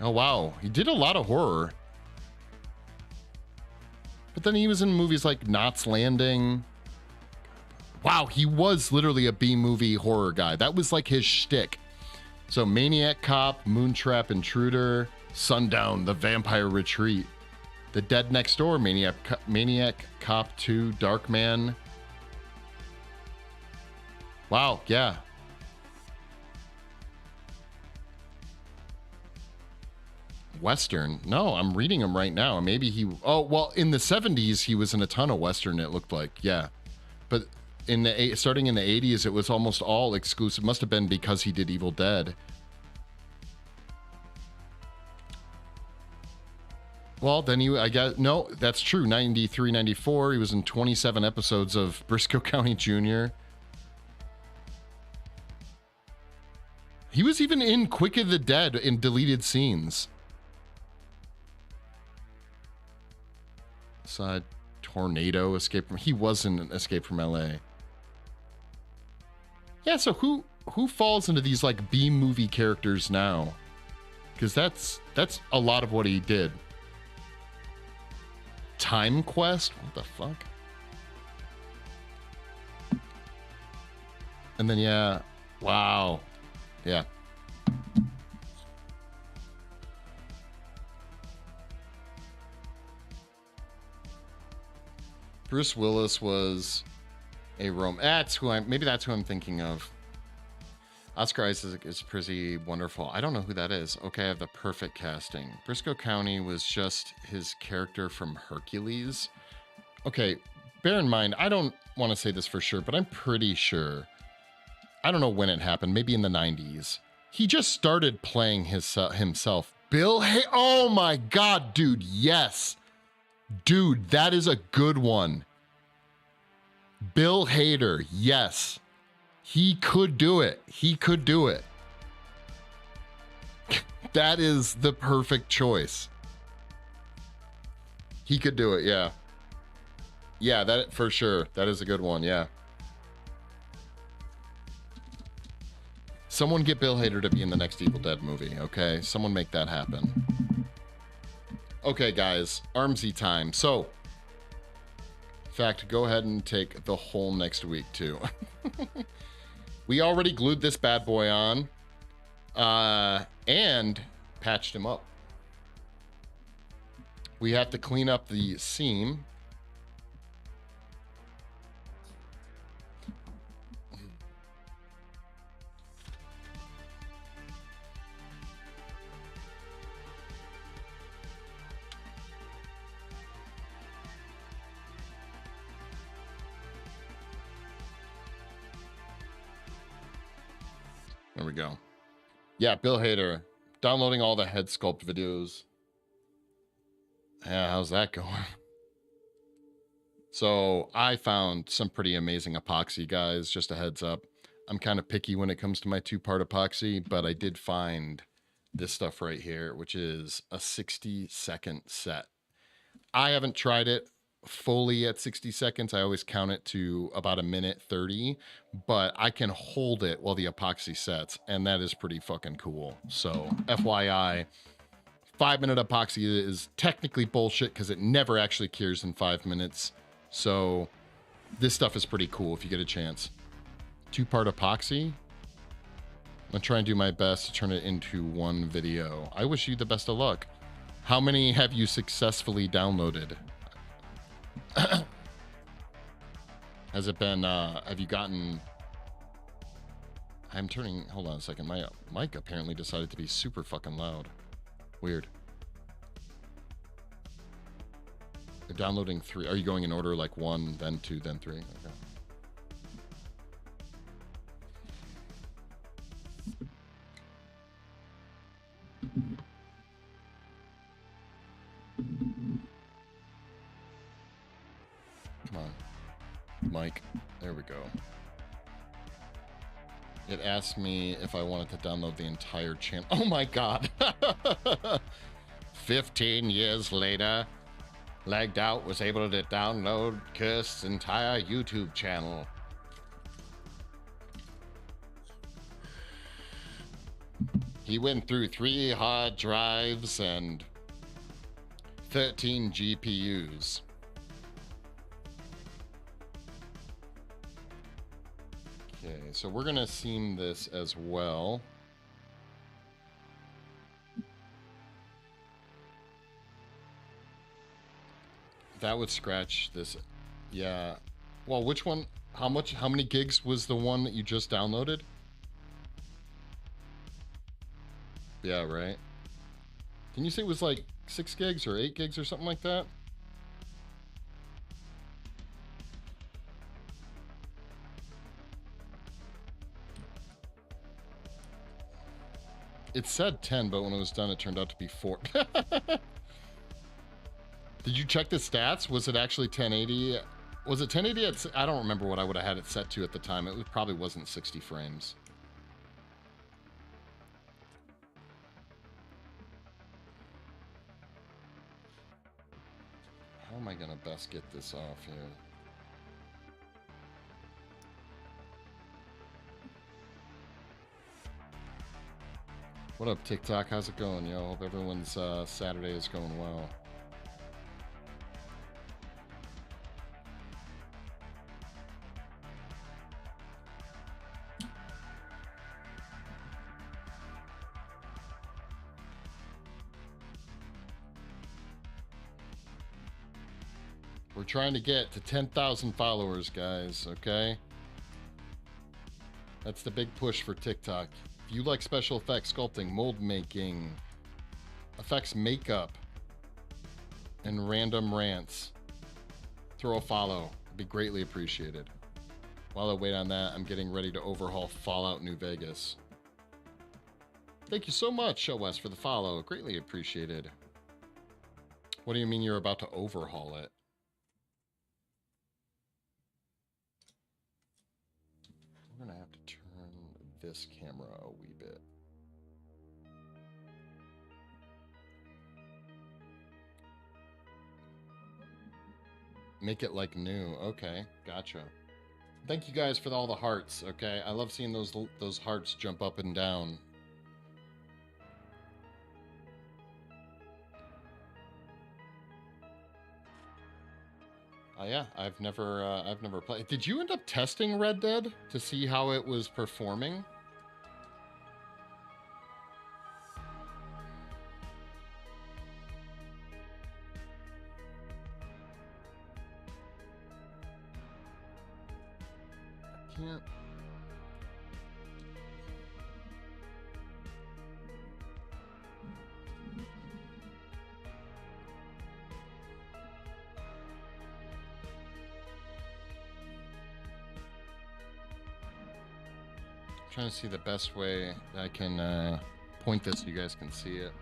Oh, wow. He did a lot of horror. But then he was in movies like Knots Landing. Wow, he was literally a B-movie horror guy. That was like his shtick. So Maniac Cop, Moontrap Intruder, Sundown, The Vampire Retreat, The Dead Next Door, Maniac Cop 2, Darkman. Wow, yeah. Western. No, I'm reading him right now. Maybe he, oh, well, in the 70s, he was in a ton of Western, it looked like. Yeah. But starting in the 80s, it was almost all exclusive. Must have been because he did Evil Dead. Well, then I guess, no, that's true. 93, 94. He was in 27 episodes of Briscoe County Jr. He was even in Quick of the Dead in deleted scenes. Tornado, he was in Escape from LA. Yeah, so who falls into these like B movie characters now? Because that's a lot of what he did. Time Quest? What the fuck? And then yeah, wow. Yeah. Bruce Willis was a maybe that's who I'm thinking of. Oscar Isaac is pretty wonderful. I don't know who that is. Okay, I have the perfect casting. Briscoe County was just his character from Hercules. Okay, bear in mind, I don't want to say this for sure, but I'm pretty sure. I don't know when it happened, maybe in the 90s. He just started playing himself. Oh my God, dude. Yes. Dude, that is a good one. Bill Hader. Yes. He could do it. He could do it. That is the perfect choice. He could do it. Yeah. Yeah, that for sure. That is a good one. Yeah. Someone get Bill Hader to be in the next Evil Dead movie, okay? Someone make that happen. Okay, guys, Armsie time. So, in fact, go ahead and take the whole next week, too. We already glued this bad boy on and patched him up. We have to clean up the seam. There we go. Yeah, Bill Hader. Downloading all the head sculpt videos. Yeah, how's that going? So I found some pretty amazing epoxy, guys. Just a heads up. I'm kind of picky when it comes to my 2-part epoxy, but I did find this stuff right here, which is a 60-second set. I haven't tried it fully at 60 seconds. I always count it to about 1:30, but I can hold it while the epoxy sets, and that is pretty fucking cool. So FYI, 5-minute epoxy is technically bullshit because it never actually cures in 5 minutes. So this stuff is pretty cool if you get a chance. 2-part epoxy. I'm gonna try and do my best to turn it into one video. I wish you the best of luck. How many have you successfully downloaded? Has it been, have you gotten... I'm turning, hold on a second. My mic apparently decided to be super fucking loud. Weird. You're downloading 3. Are you going in order like 1, then 2, then 3? Okay. Come on. Mike. There we go. It asked me if I wanted to download the entire channel. Oh my God. 15 years later, Lagged Out was able to download Kirst's entire YouTube channel. He went through 3 hard drives and 13 GPUs. Okay, so we're gonna seam this as well. That would scratch this. Yeah. Well, which one? How many gigs was the one that you just downloaded? Yeah, right. Can you say it was like 6 gigs or 8 gigs or something like that? It said 10, but when it was done, it turned out to be 4. Did you check the stats? Was it actually 1080? Was it 1080? I don't remember what I would have had it set to at the time. It probably wasn't 60 frames. How am I going to best get this off here? What up, TikTok? How's it going, yo? Hope everyone's Saturday is going well. We're trying to get to 10,000 followers, guys, okay? That's the big push for TikTok. If you like special effects, sculpting, mold making, effects makeup, and random rants, throw a follow. It'd be greatly appreciated. While I wait on that, I'm getting ready to overhaul Fallout New Vegas. Thank you so much, Shell West, for the follow. Greatly appreciated. What do you mean you're about to overhaul it? We're going to have to turn this camera a wee bit. Make it like new. Okay, gotcha. Thank you guys for all the hearts, okay? I love seeing those hearts jump up and down. Yeah, I've never played. Did you end up testing Red Dead to see how it was performing? I can't. Trying to see the best way I can point this so you guys can see it.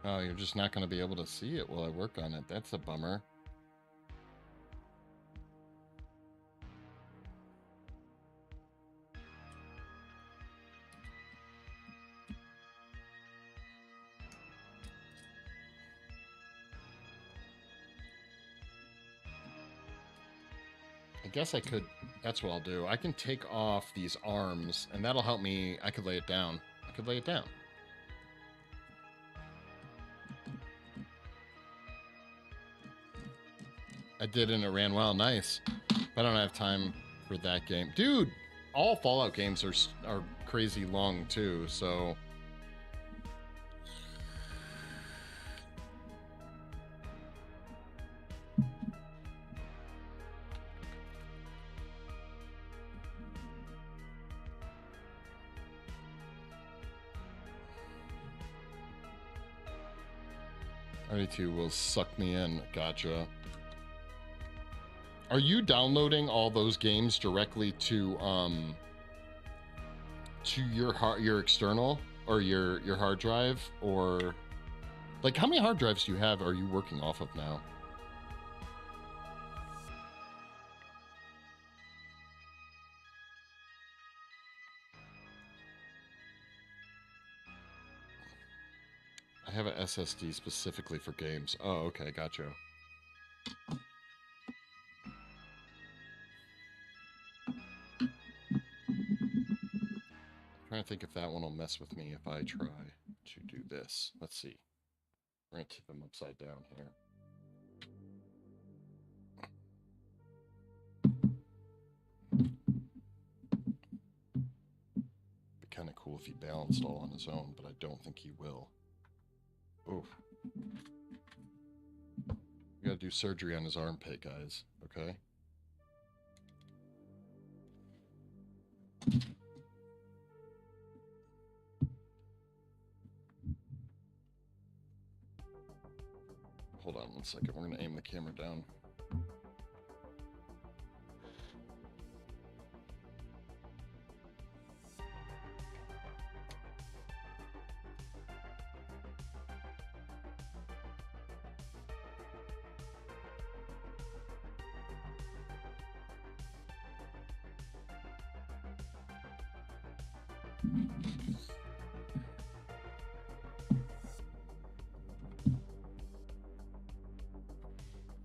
Oh, you're just not going to be able to see it while I work on it. That's a bummer. I guess I could, that's what I'll do. I can take off these arms, and that'll help me. I could lay it down. I could lay it down. I did, and it ran well. Nice. I don't have time for that game. Dude, all Fallout games are crazy long, too, so... RD2 will suck me in. Gotcha. Are you downloading all those games directly to your external or your hard drive, or like how many hard drives do you have? Are you working off of now? I have an SSD specifically for games. Oh, okay, gotcha. Trying to think if that one will mess with me if I try to do this. Let's see. We're going to tip him upside down here. Be kind of cool if he balanced all on his own, but I don't think he will. Oof. We got to do surgery on his armpit, guys. Okay? Hold on 1 second. We're going to aim the camera down.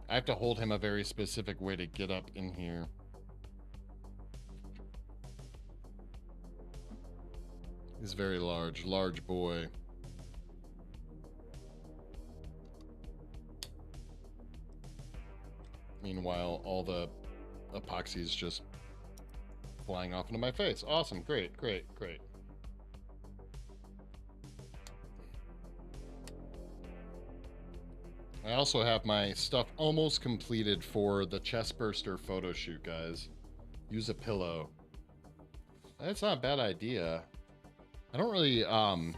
I have to hold him a very specific way to get up in here. He's very large boy. Meanwhile, all the epoxy is just flying off into my face. Awesome, great. I also have my stuff almost completed for the Chestburster photo shoot, guys. Use a pillow. That's not a bad idea. I don't really,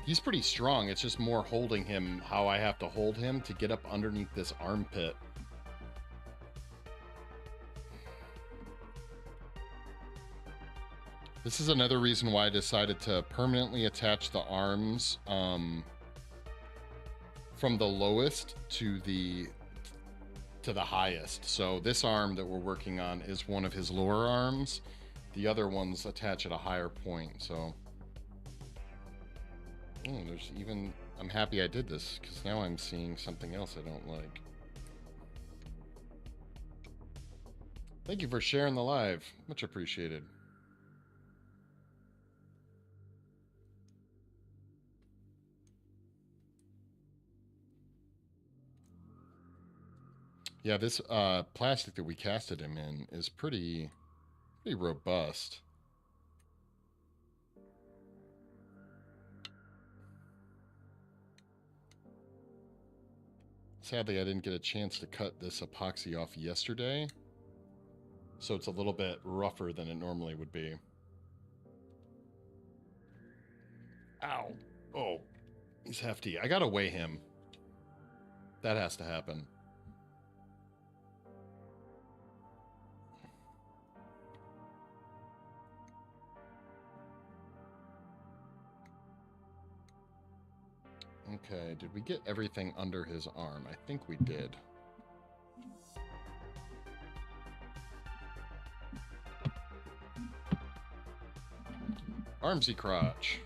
he's pretty strong. It's just more holding him how I have to hold him to get up underneath this armpit. This is another reason why I decided to permanently attach the arms from the lowest to the highest. So this arm that we're working on is one of his lower arms. The other ones attach at a higher point. So there's even, I'm happy I did this because now I'm seeing something else I don't like. Thank you for sharing the live. Much appreciated. Yeah, this plastic that we casted him in is pretty robust. Sadly, I didn't get a chance to cut this epoxy off yesterday, so it's a little bit rougher than it normally would be. Ow. Oh, he's hefty. I gotta weigh him. That has to happen. Okay, did we get everything under his arm? I think we did. Armsie crotch.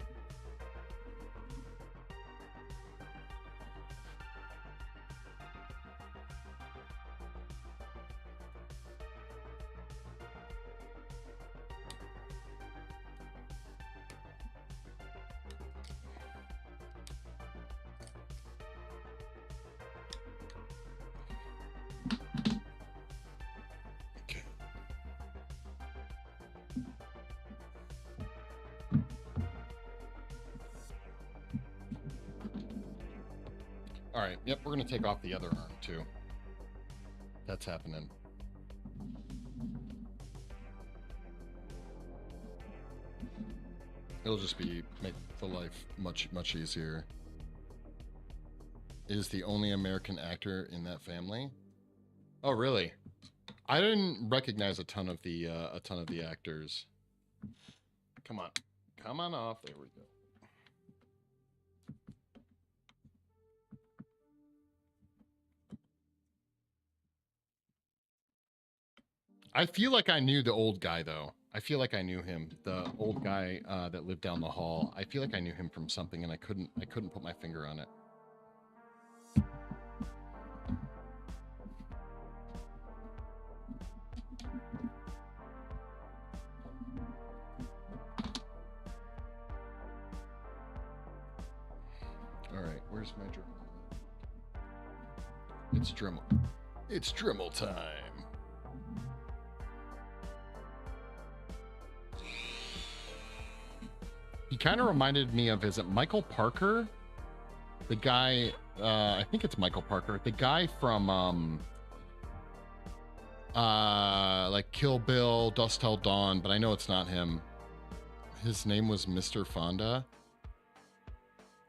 All right, yep, we're going to take off the other arm, too. That's happening. It'll just make the life much easier. Is the only American actor in that family? Oh, really? I didn't recognize a ton of the actors. Come on off. There we go. I feel like I knew the old guy, though. I feel like I knew him, the old guy that lived down the hall. I feel like I knew him from something, and I couldn't put my finger on it. All right, where's my Dremel? It's Dremel. It's Dremel time. He kind of reminded me of, is it Michael Parker? The guy, I think it's Michael Parker. The guy from, like Kill Bill, Dust Till Dawn, but I know it's not him. His name was Mr. Fonda.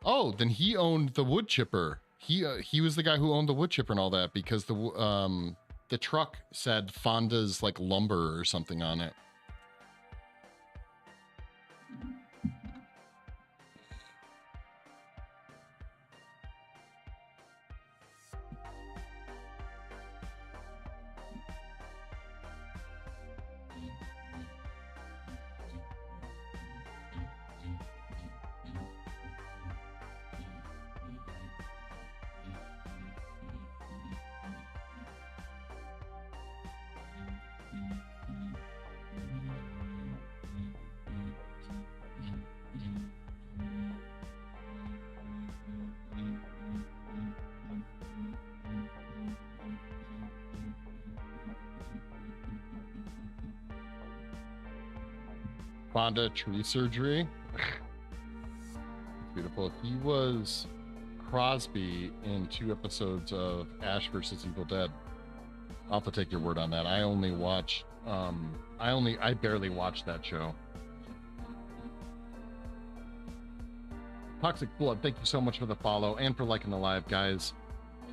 Oh, then he owned the wood chipper. He was the guy who owned the wood chipper and all that, because the truck said Fonda's like lumber or something on it. Fonda tree surgery. Beautiful. He was Crosby in 2 episodes of Ash vs. Evil Dead. I'll have to take your word on that. I only watched I barely watched that show. Toxic Blood, thank you so much for the follow and for liking the live, guys.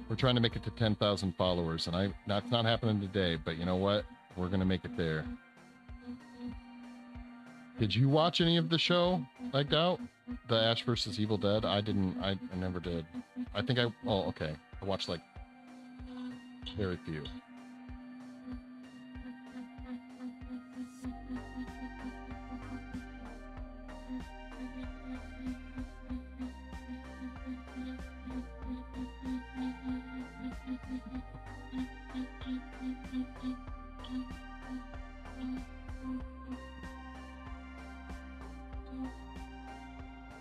We're trying to make it to 10,000 followers, and that's not happening today, but you know what? We're going to make it there. Did you watch any of the show, like out? The Ash versus Evil Dead? I didn't. I never did. I think oh, okay. I watched, like, very few.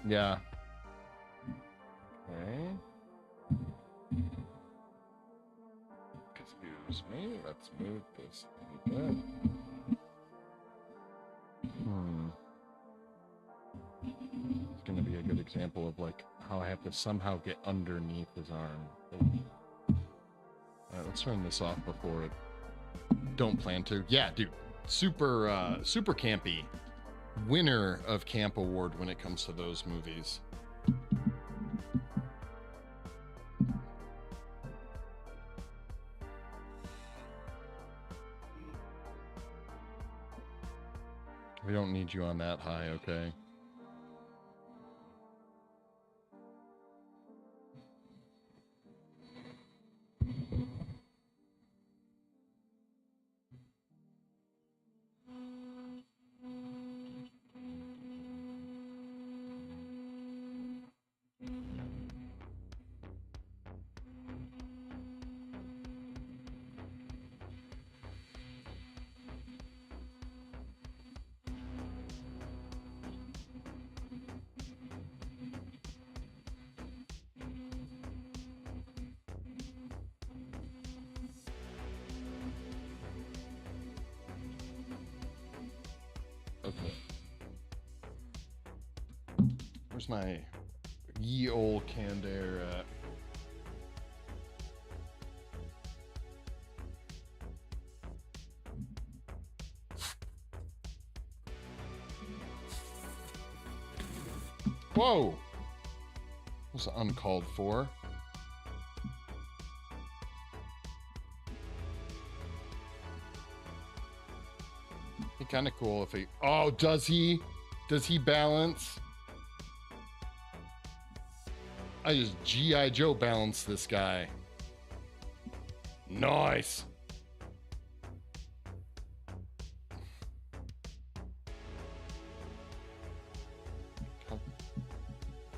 Yeah. Okay. Excuse me. Let's move this a bit. It's going to be a good example of, like, how I have to somehow get underneath his arm. Alright, let's turn this off before it... Don't plan to. Yeah, dude. Super campy. Winner of Camp Award when it comes to those movies. We don't need you on that high, okay? Okay. Where's my ye old canned air at? Whoa! That was uncalled for. Be kind of cool if he... Oh, does he? Does he balance? I just G.I. Joe balance this guy. Nice.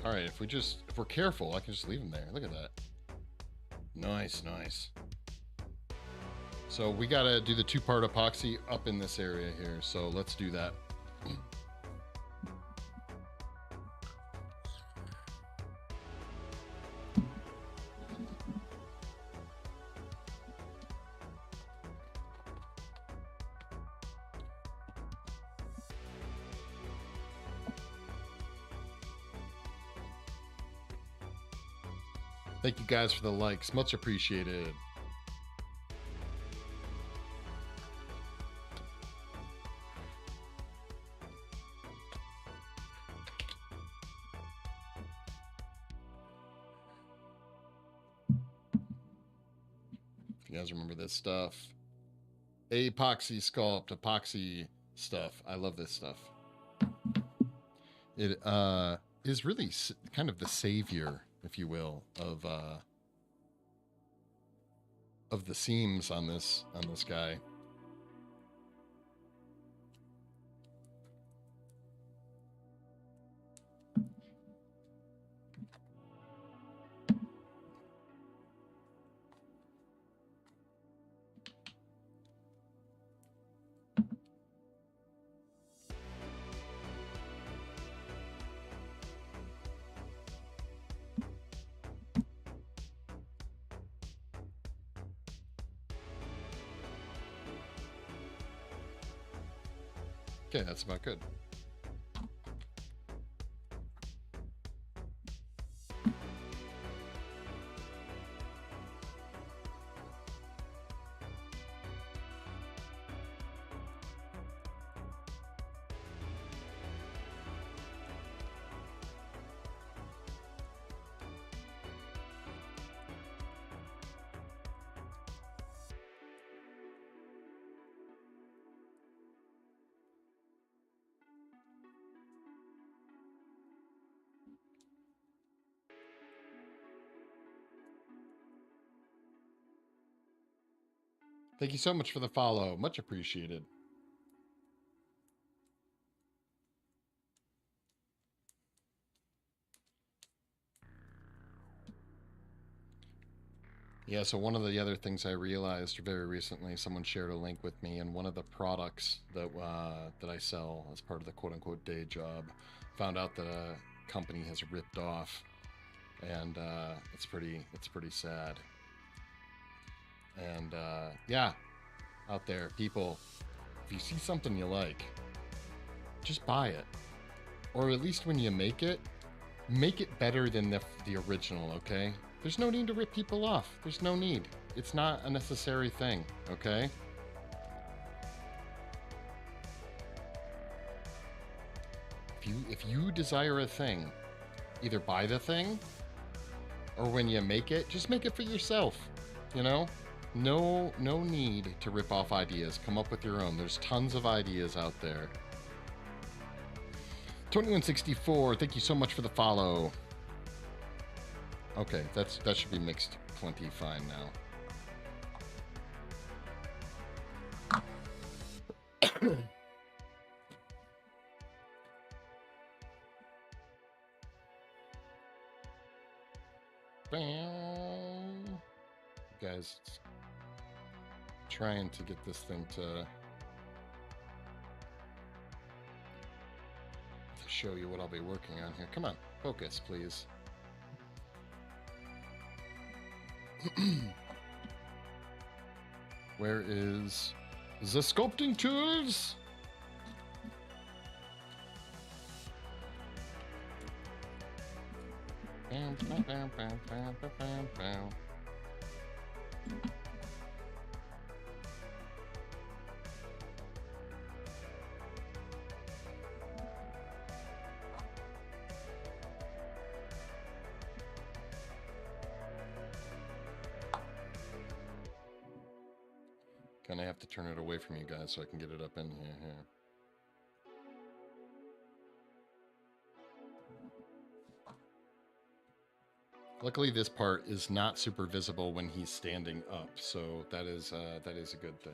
All right, if we're careful, I can just leave him there. Look at that. Nice, nice. So we gotta do the two-part epoxy up in this area here. So let's do that. Thank you guys for the likes. Much appreciated. If you guys remember this stuff. Epoxy sculpt, epoxy stuff. I love this stuff. It is really kind of the savior, if you will, of the seams on this guy. Okay, that's about good. Thank you so much for the follow. Much appreciated. Yeah, so one of the other things I realized very recently, someone shared a link with me, and one of the products that I sell as part of the quote unquote day job, found out that a company has ripped off, and it's pretty sad. And yeah, out there, people, if you see something you like, just buy it, or at least when you make it better than the original. Okay, there's no need to rip people off. There's no need. It's not a necessary thing, okay? If you desire a thing, either buy the thing, or when you make it, just make it for yourself, you know? No need to rip off ideas. Come up with your own. There's tons of ideas out there. 2164, thank you so much for the follow. Okay, that should be mixed plenty fine now. Guys, trying to get this thing to show you what I'll be working on here. Come on, focus, please. Where is the sculpting tools? Kind of have to turn it away from you guys so I can get it up in here. Luckily, this part is not super visible when he's standing up, so that is a good thing.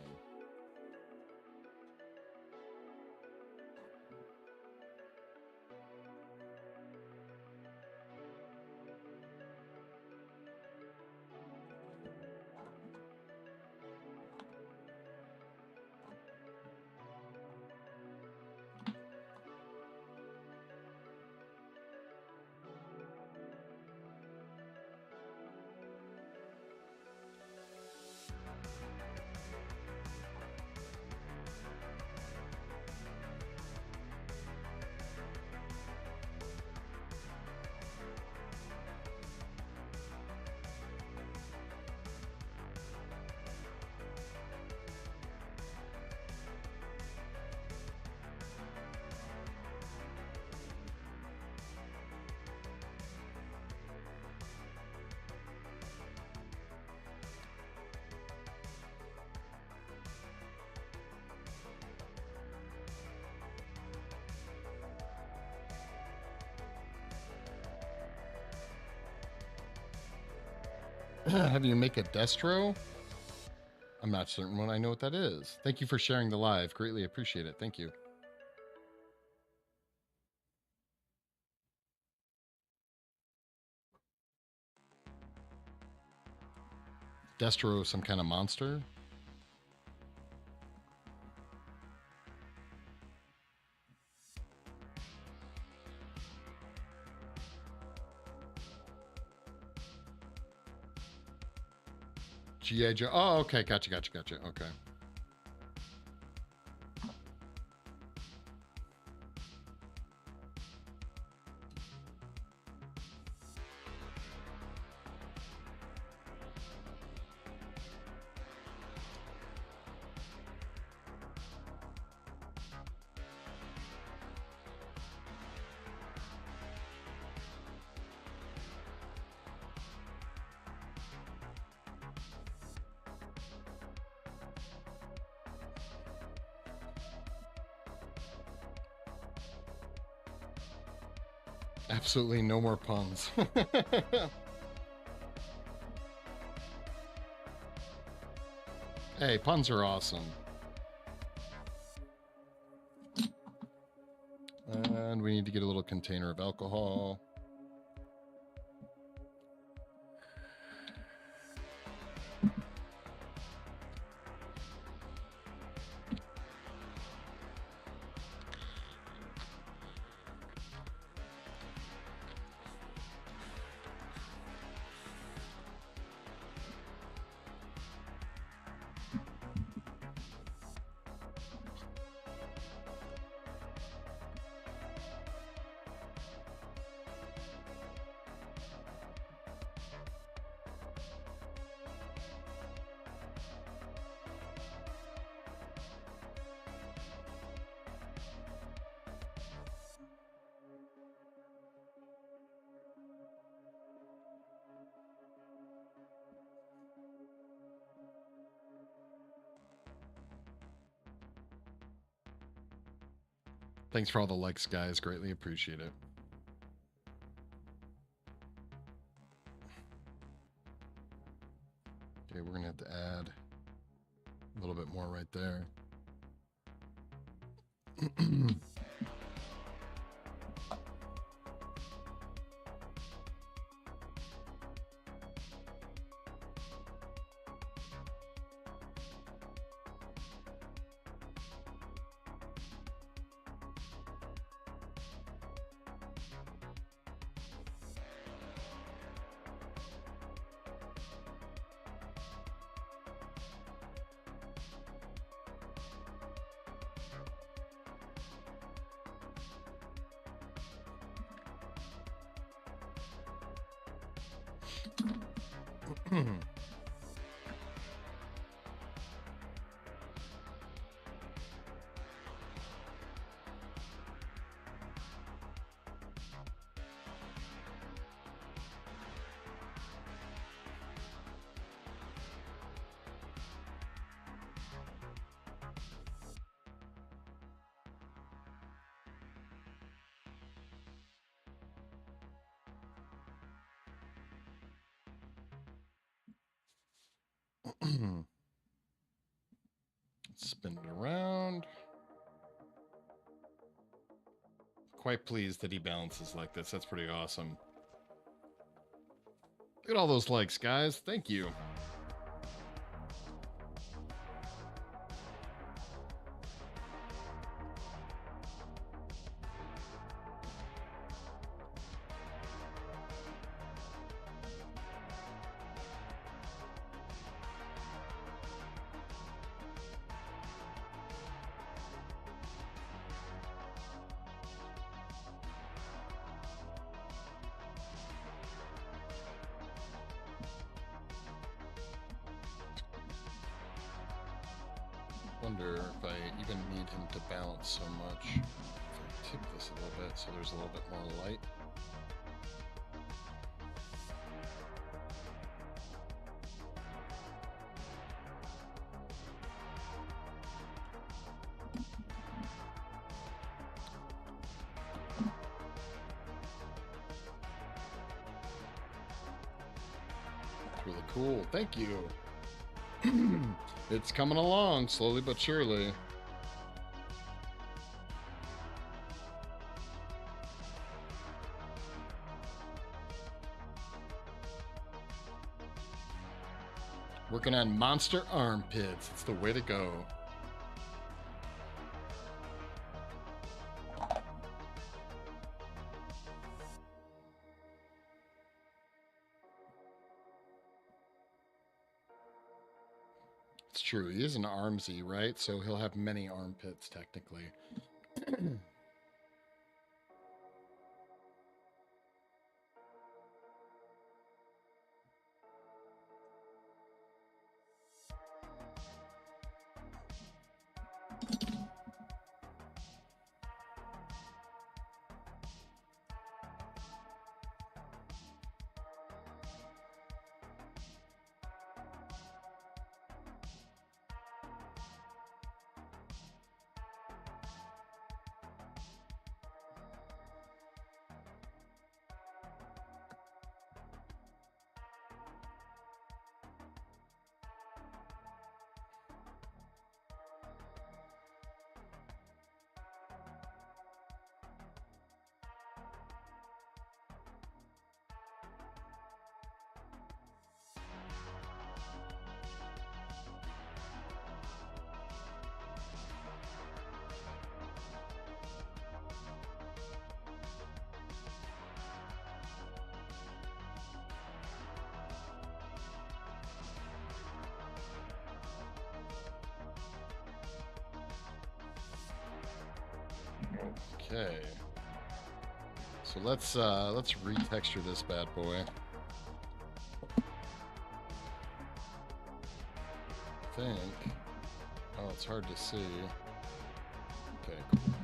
Have you make a destro? I'm not certain when I know what that is. Thank you for sharing the live. Greatly appreciate it. Thank you. Destro, some kind of monster? G.I. Joe. Oh, okay. Gotcha. Okay. Absolutely no more puns. Hey, puns are awesome. And we need to get a little container of alcohol. Thanks for all the likes, guys. Greatly appreciate it. Okay, we're going to have to add a little bit more right there. Spin it around. Quite pleased that he balances like this. That's pretty awesome. Look at all those likes, guys. Thank you. Wonder if I even need him to balance so much. If I tip this a little bit so there's a little bit more light. That's really cool. Thank you. It's coming along, slowly but surely. Working on monster armpits. It's the way to go. It's true. He is an Armsie, right? So he'll have many armpits, technically. Okay. So let's retexture this bad boy. I think. Oh, it's hard to see. Okay, cool.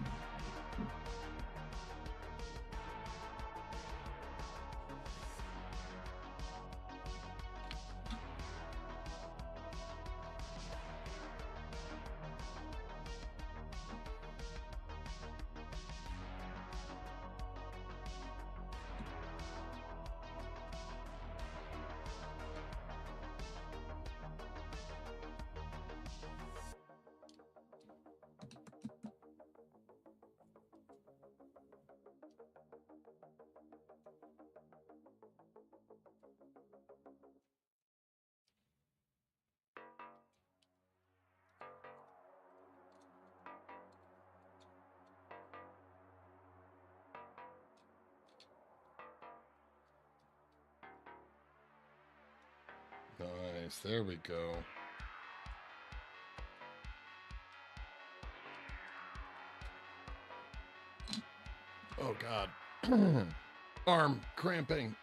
Nice, there we go. Oh God. Arm cramping.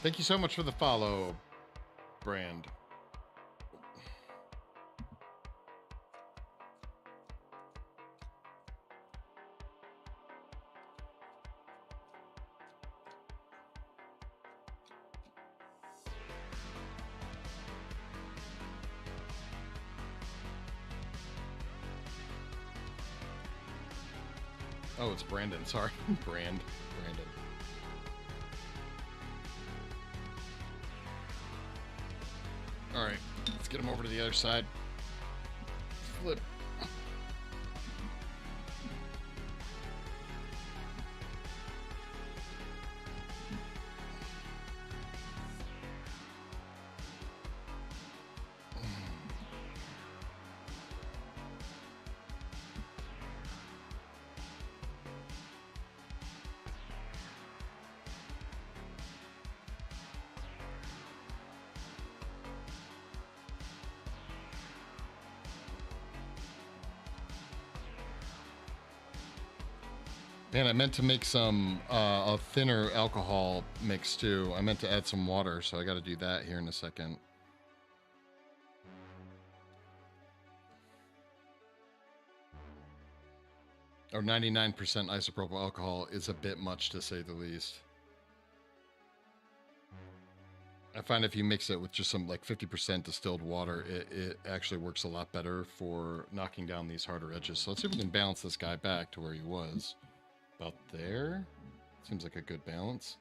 Thank you so much for the follow, Brand. Oh, it's Brandon. Sorry. Brandon. All right, let's get him over to the other side. Flip. Man, I meant to make some a thinner alcohol mix too. I meant to add some water, so I got to do that here in a second. Or 99% isopropyl alcohol is a bit much, to say the least. I find if you mix it with just some like 50% distilled water, it actually works a lot better for knocking down these harder edges. So let's see if we can balance this guy back to where he was. About there. Seems like a good balance.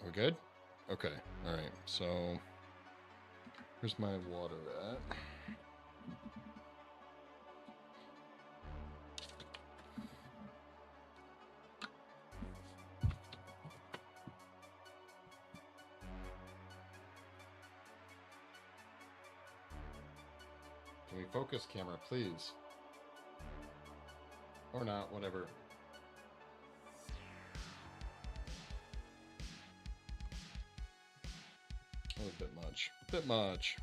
Are we good? Okay. All right. So here's my water at. Can we focus, camera, please? Or not, whatever. Oh, a bit much. A bit much.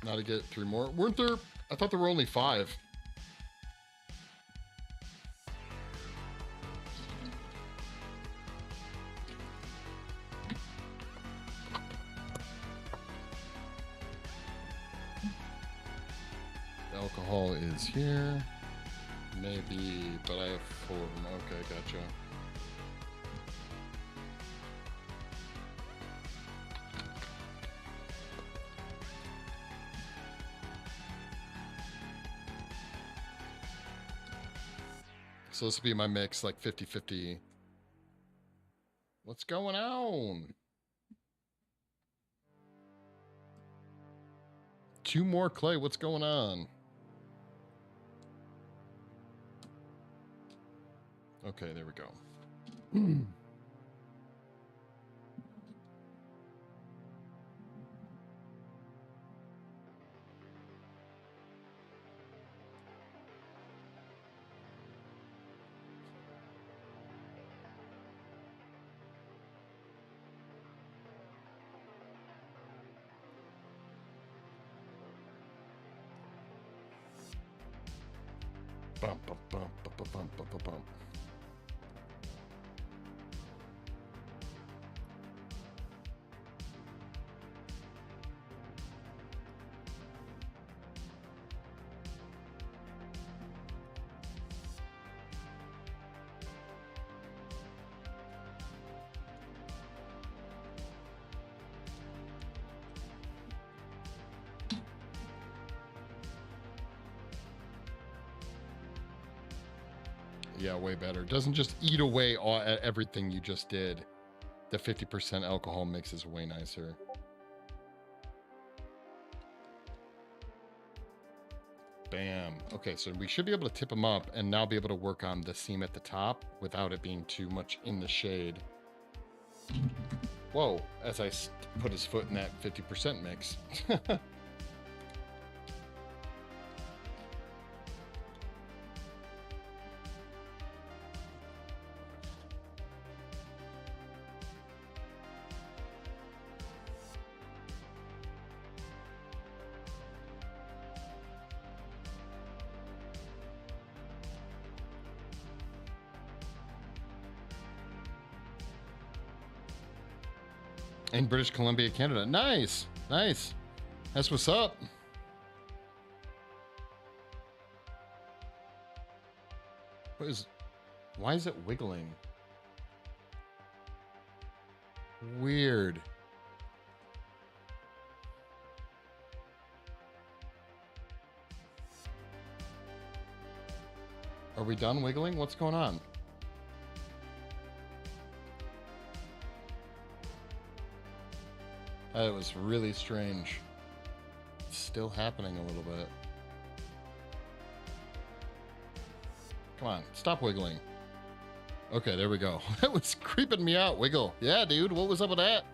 Now to get 3 more. Weren't there? I thought there were only 5. The alcohol is here. Maybe, but I have 4 of them. Okay, gotcha. So this will be my mix, like 50-50. What's going on? 2 more clay. What's going on? Okay, there we go. Bump, bump, bump, bump, bump, bump, bump, bump. Yeah, way better. Doesn't just eat away at everything you just did. The 50% alcohol mix is way nicer. Bam. Okay, so we should be able to tip them up and now be able to work on the seam at the top without it being too much in the shade. Whoa, as I put his foot in that 50% mix. In British Columbia, Canada. Nice. Nice. That's what's up. Why is it wiggling? Weird. Are we done wiggling? What's going on? That was really strange. It's still happening a little bit. Come on, stop wiggling. Okay, there we go. That was creeping me out, wiggle. Yeah, dude, what was up with that?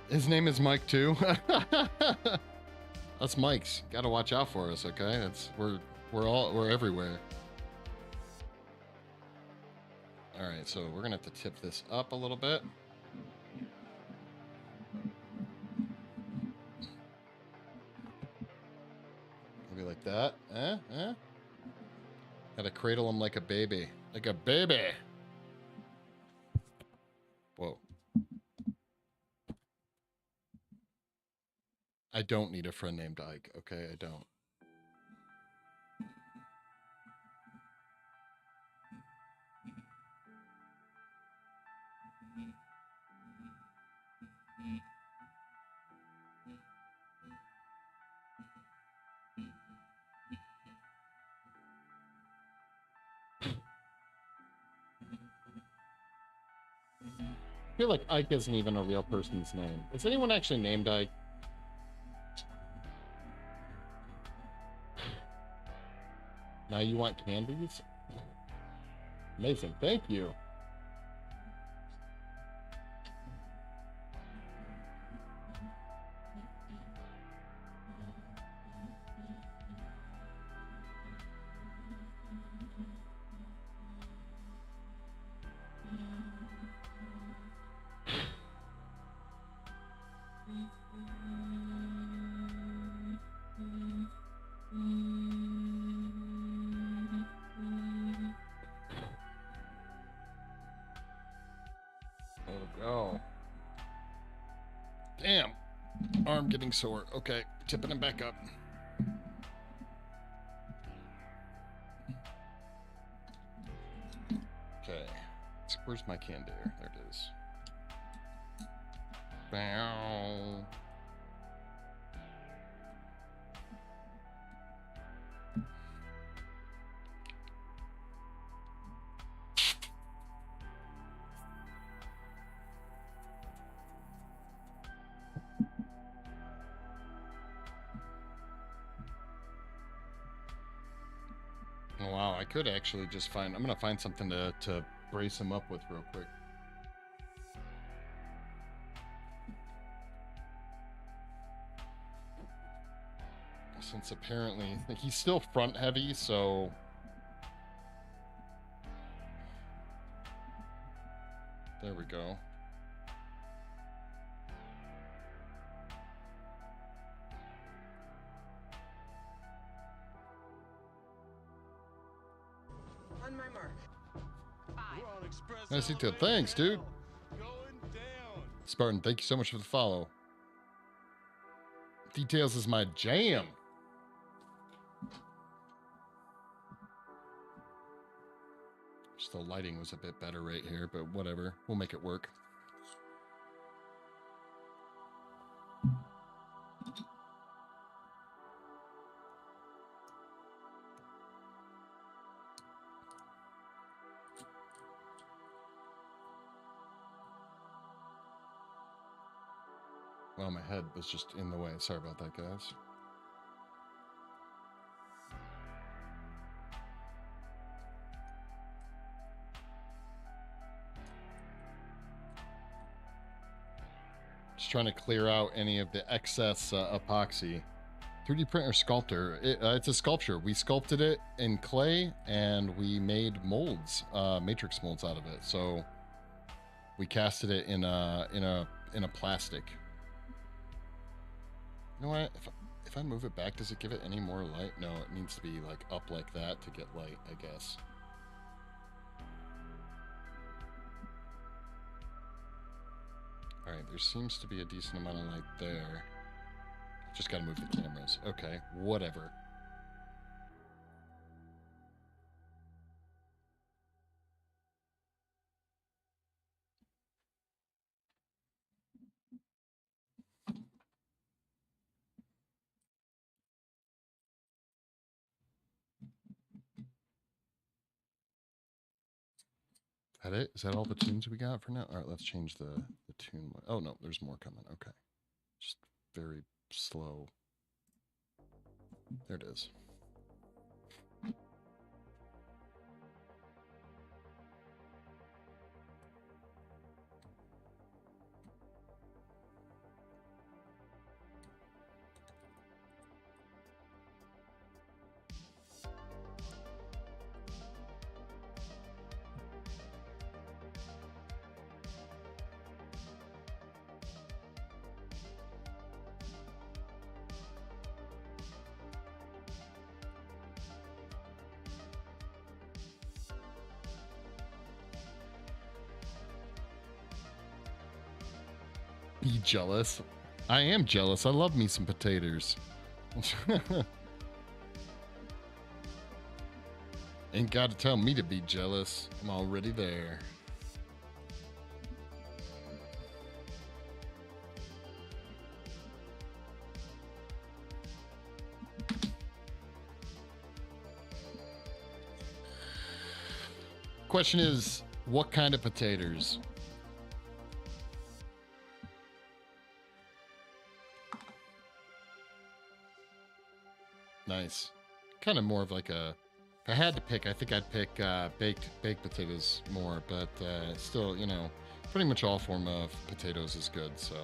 His name is Mike too. That's Mike's. Gotta watch out for us, okay? That's we're everywhere. Alright, so we're gonna have to tip this up a little bit. Maybe like that. Gotta cradle him like a baby. Like a baby! Whoa. I don't need a friend named Ike, okay? I don't. I feel like Ike isn't even a real person's name. Is anyone actually named Ike? Now you want candies? Amazing, thank you. Oh. Damn. Arm getting sore. Okay, tipping him back up. Okay. Where's my candy? There it is. Bow. Wow, I could actually just find... I'm going to find something to brace him up with real quick. Since apparently... he's still front heavy, so... There we go. On my mark. Nice detail. Thanks, dude. Spartan, thank you so much for the follow. Details is my jam. Just the lighting was a bit better right here, but whatever. We'll make it work. Well, my head was just in the way. Sorry about that, guys. Just trying to clear out any of the excess epoxy. 3D printer sculptor. It's a sculpture. We sculpted it in clay and we made molds, matrix molds out of it. So we casted it in a plastic. You know what? If I move it back, does it give it any more light? No, it needs to be like up like that to get light, I guess. All right, there seems to be a decent amount of light there. Just gotta move the cameras. Okay, whatever. That it? Is that all the tunes we got for now? All right, let's change the tune. Oh, no, there's more coming. Okay. Just very slow. There it is. Be jealous. I am jealous. I love me some potatoes. Ain't got to tell me to be jealous. I'm already there. Question is, what kind of potatoes? Nice. Kind of more of like a... If I had to pick, I think I'd pick baked potatoes more, but still, you know, pretty much all form of potatoes is good, so...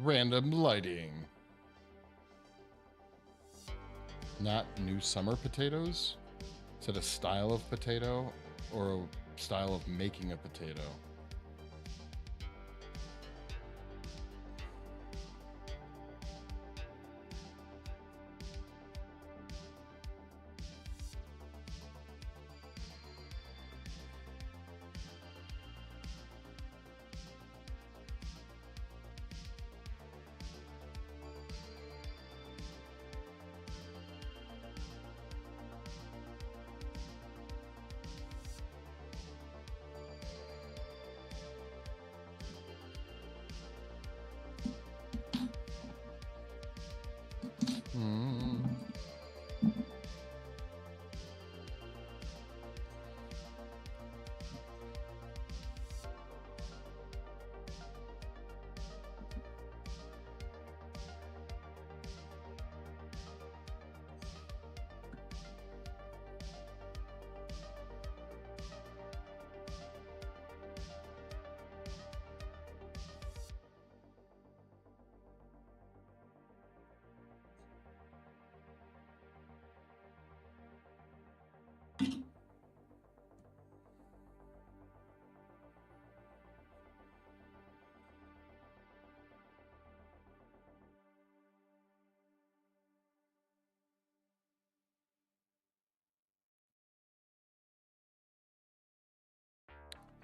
Random lighting. Not new summer potatoes? Is it a style of potato or a style of making a potato?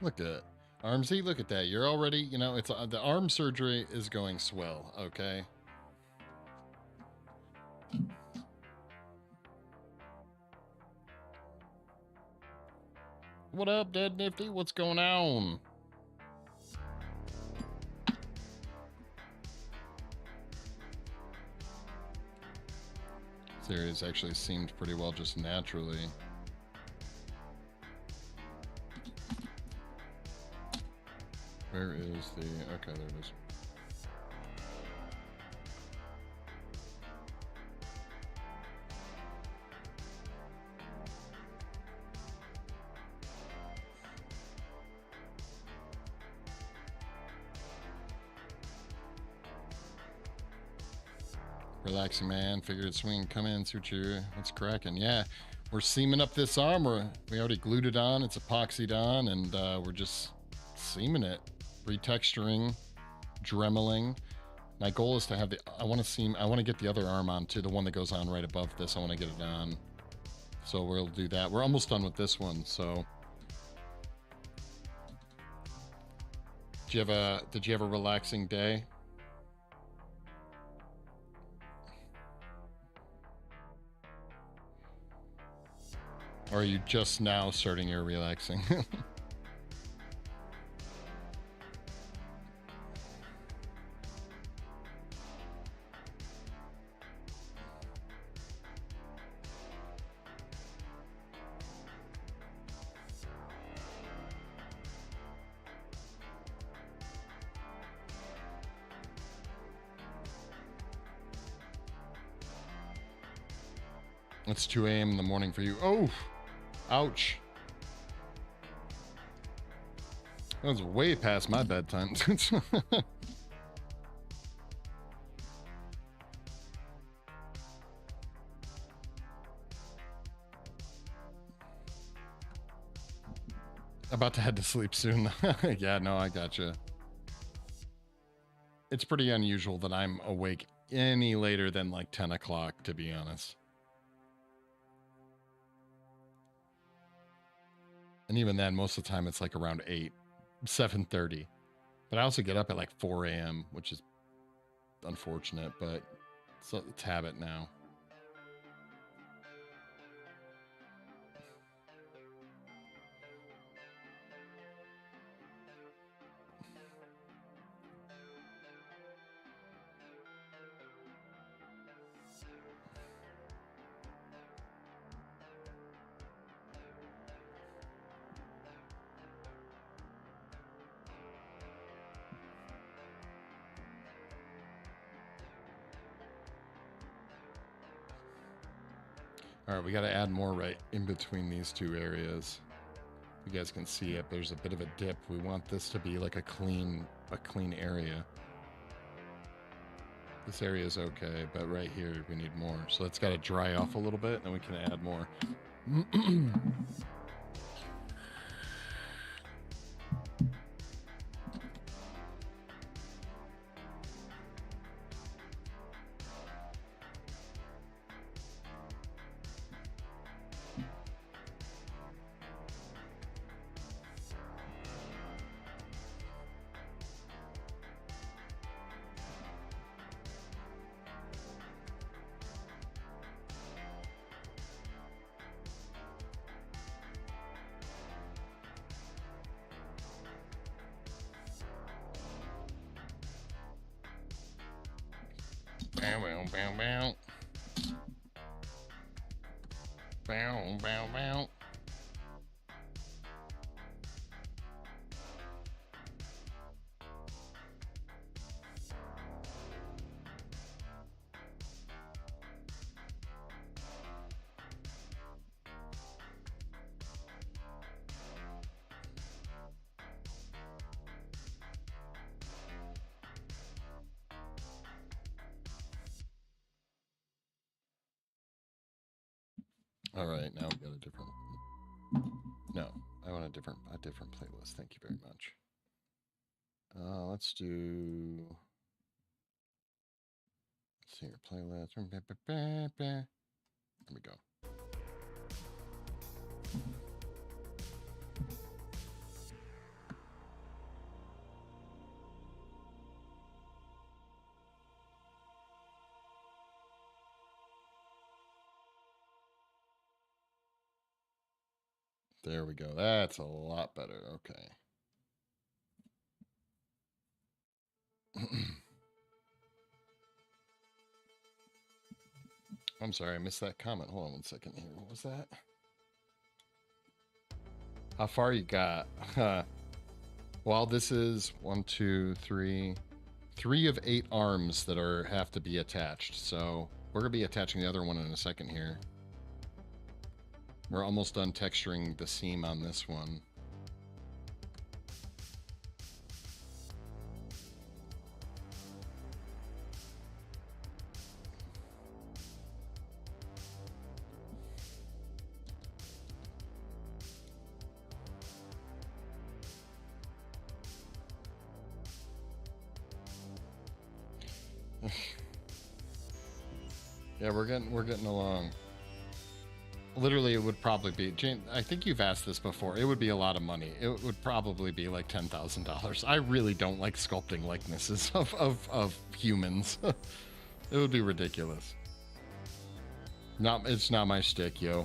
Look at it. Armsie, look at that. You're already, you know, it's the arm surgery is going swell, okay? What up, Dead Nifty? What's going on? Series actually seemed pretty well just naturally. Where is the... Okay, there it is. Relaxing, man. Figured swing, come in, suit you. What's cracking? Yeah, we're seaming up this arm. We already glued it on. It's epoxied on, and we're just seaming it, retexturing, dremeling. My goal is to have the. I want to get the other arm on too, the one that goes on right above this. I want to get it on. So we'll do that. We're almost done with this one. So, did you have a relaxing day? Or are you just now starting your relaxing? It's 2 a.m. in the morning for you. Oh, ouch. That was way past my bedtime. About to head to sleep soon. Yeah, no, I gotcha. It's pretty unusual that I'm awake any later than like 10 o'clock, to be honest. And even then, most of the time, it's like around 8, 7:30. But I also get up at like 4 a.m., which is unfortunate, but it's habit now. All right, we got to add more right in between these two areas. You guys can see it. There's a bit of a dip. We want this to be like a clean area. This area is okay, but right here we need more. So it's got to dry off a little bit, and then we can add more. Bow, bow, bow, bow. Bow, bow, bow. All right, now we got a different. No, I want a different playlist. Thank you very much. Let's do. Let's see your playlist. There we go. There we go. That's a lot better. Okay. I'm sorry, I missed that comment. Hold on 1 second here. What was that? How far you got? Well, this is 1, 2, 3. 3 of 8 arms that have to be attached. So we're gonna be attaching the other one in a second here. We're almost done texturing the seam on this one. Yeah, we're getting along. Literally, it would probably be, Jane, I think you've asked this before. It would be a lot of money. It would probably be like $10,000. I really don't like sculpting likenesses of humans. It would be ridiculous. It's not my shtick, yo.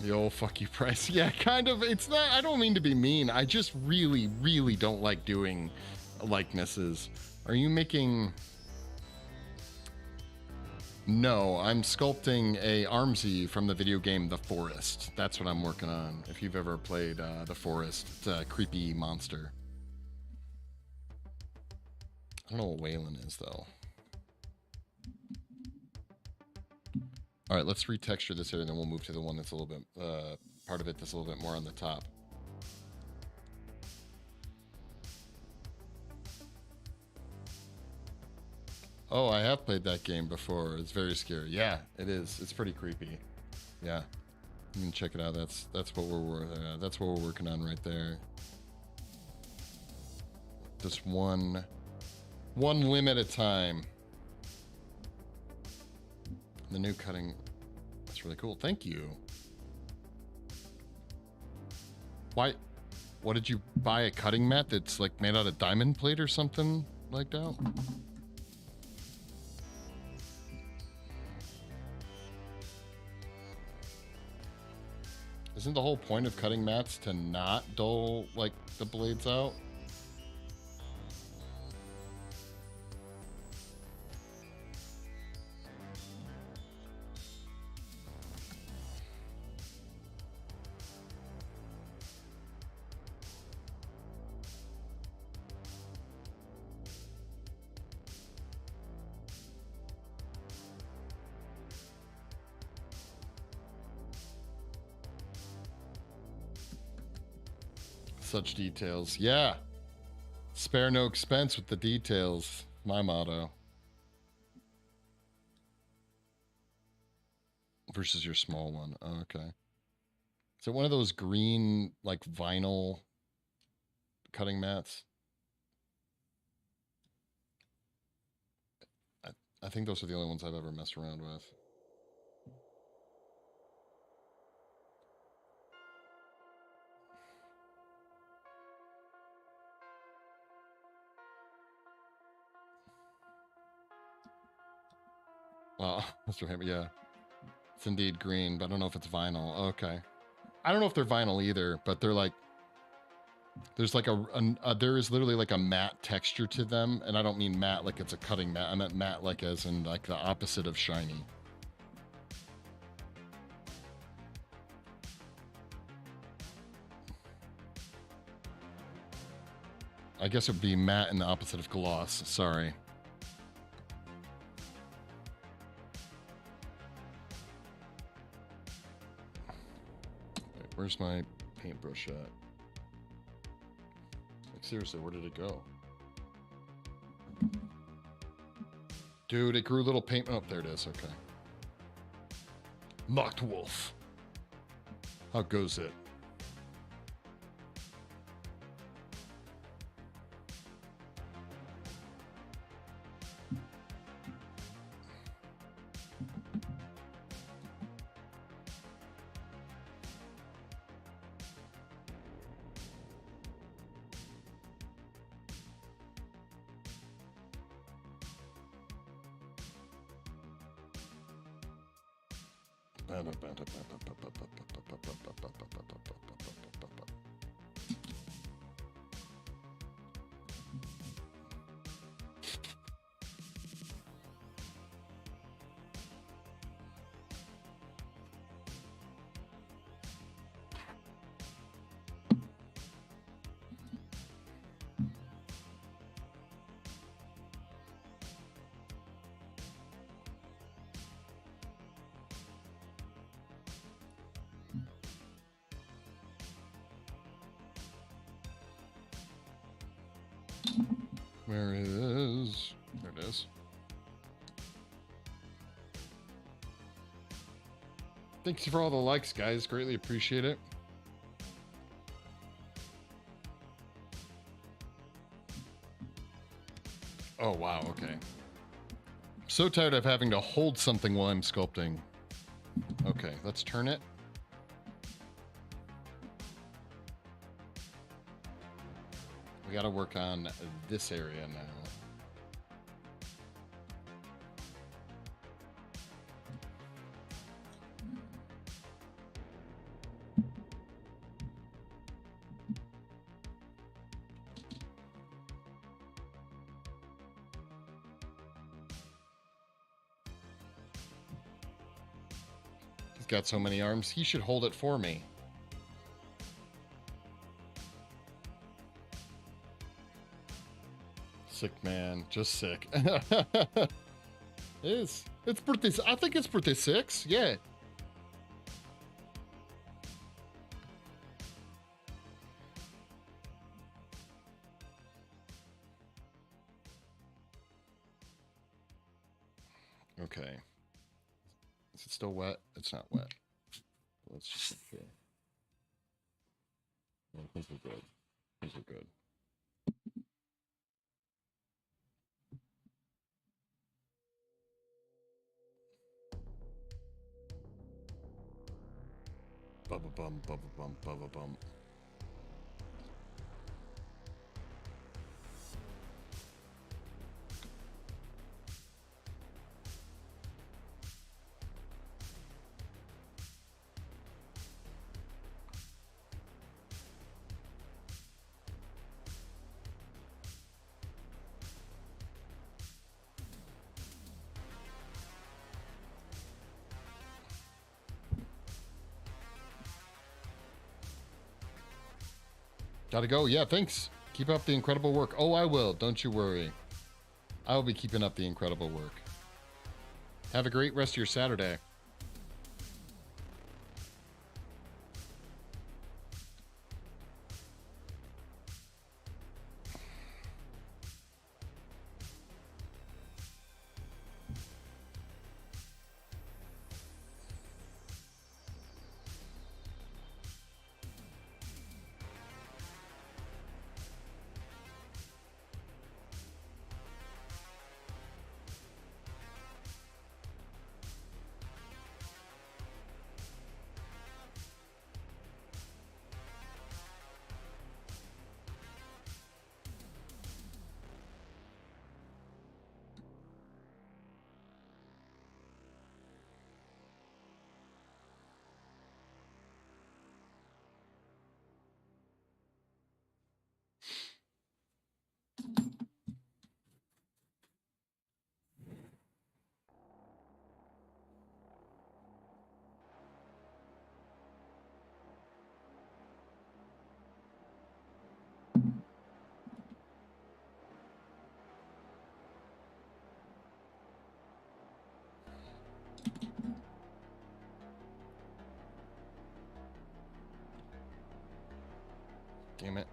The old fuck you price. Yeah, kind of. It's not, I don't mean to be mean. I just really, really don't like doing likenesses. Are you making... No, I'm sculpting a Armsie from the video game The Forest. That's what I'm working on. If you've ever played The Forest, it's a creepy monster. I don't know what Waylon is, though. All right, let's retexture this here, and then we'll move to the one that's a little bit, part of it that's a little bit more on the top. Oh, I have played that game before. It's very scary. Yeah, it is. It's pretty creepy. Yeah, you can check it out. That's what we're working on right there. Just one limb at a time. The new cutting, that's really cool. Thank you. Why? What did you buy? A cutting mat that's like made out of diamond plate or something like that? Isn't the whole point of cutting mats to not dull like the blades out? Such details. Yeah. Spare no expense with the details. My motto. Versus your small one. Oh, okay. Is it one of those green, like vinyl cutting mats? I think those are the only ones I've ever messed around with. Oh, Mr. Hammer, yeah. It's indeed green, but I don't know if it's vinyl. Okay. I don't know if they're vinyl either, but they're like, there's like there is literally like a matte texture to them. And I don't mean matte like it's a cutting mat. I meant matte like as in like the opposite of shiny. I guess it would be matte and the opposite of gloss. Sorry. Wait, where's my paintbrush at? Like, seriously, where did it go? Dude, it grew little paint. Oh, there it is. Okay. Mocked Wolf. How goes it? Where is... There it is. Thanks for all the likes, guys. Greatly appreciate it. Oh, wow. Okay. So tired of having to hold something while I'm sculpting. Okay, let's turn it. We got to work on this area now. He's got so many arms. He should hold it for me. Sick man, just sick. It's pretty. I think it's pretty sick. Yeah. Okay. Is it still wet? It's not wet. Let's just make sure. I think we're good. I think we're good. Bubba bum, bubba bum, bubba bum. Gotta go. Yeah, thanks. Keep up the incredible work. Oh, I will. Don't you worry. I will be keeping up the incredible work. Have a great rest of your Saturday. Damn it.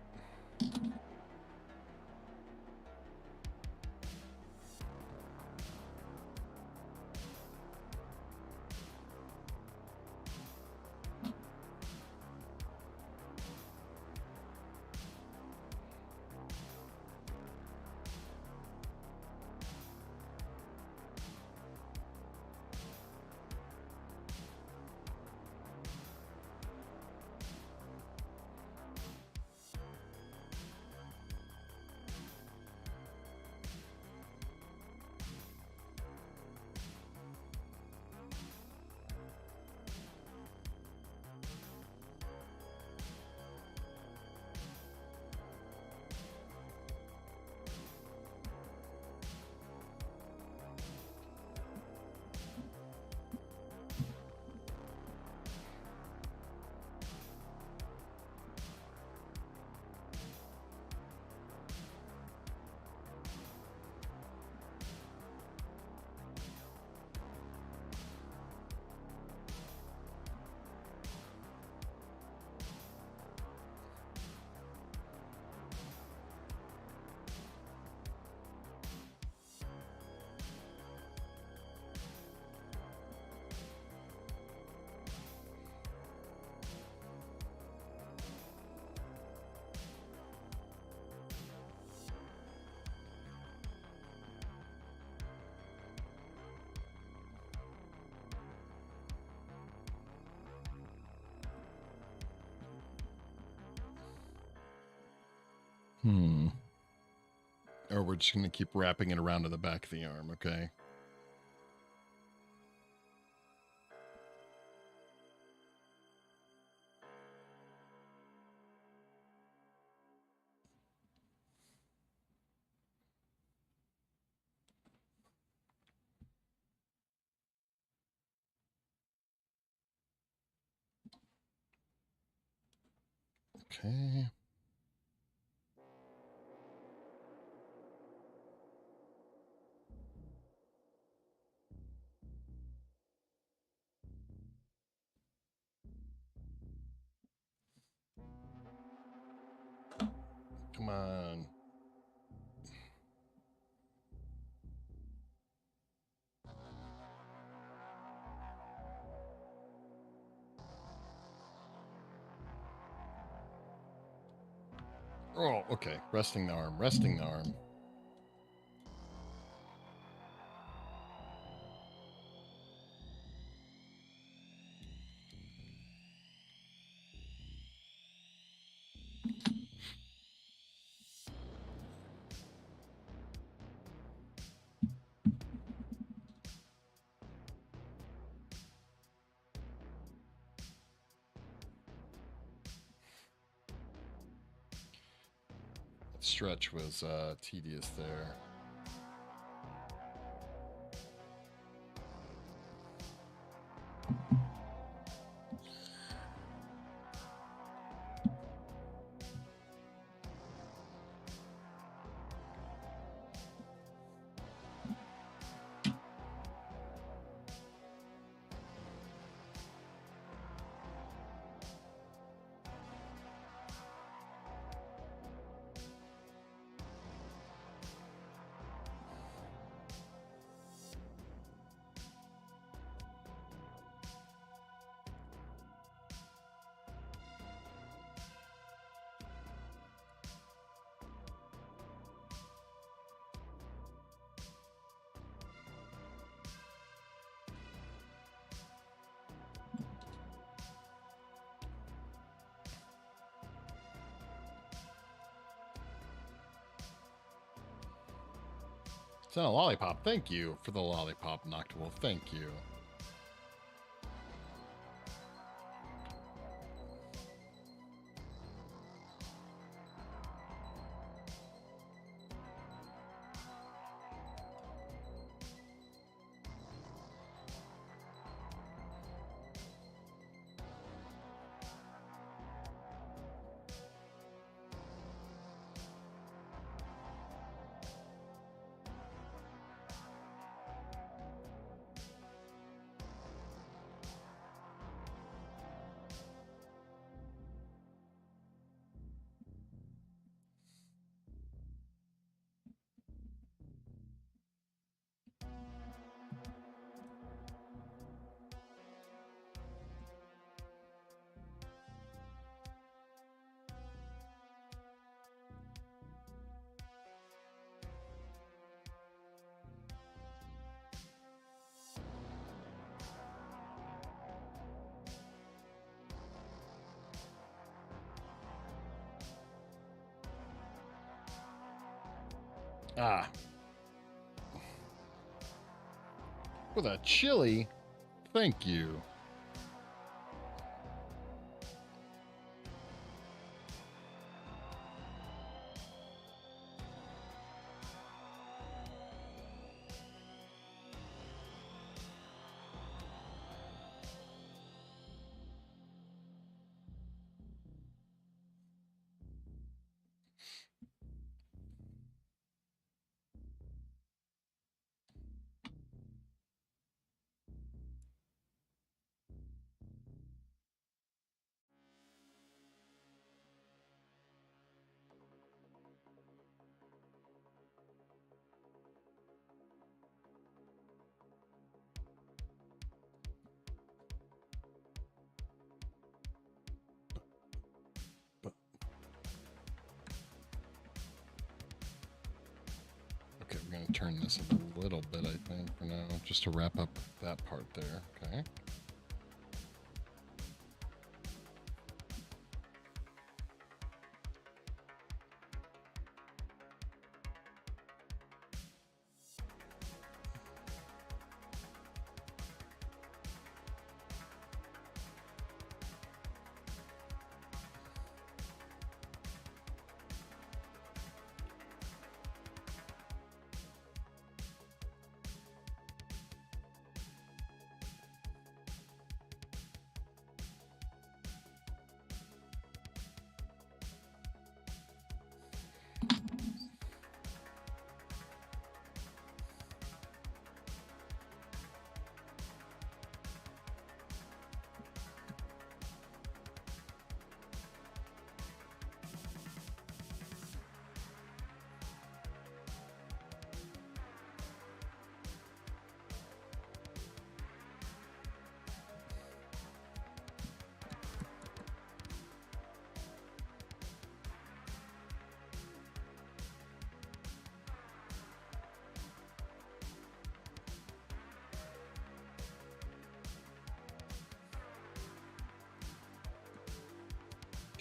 Or we're just going to keep wrapping it around to the back of the arm, okay? Okay. Come on. Oh, okay. Resting the arm, resting the arm. That stretch was tedious there. It's not a lollipop. Thank you for the lollipop, Noctable. Thank you. Ah. With a chili? Thank you. Okay, we're going to turn this up a little bit, I think, for now, just to wrap up that part there. Okay.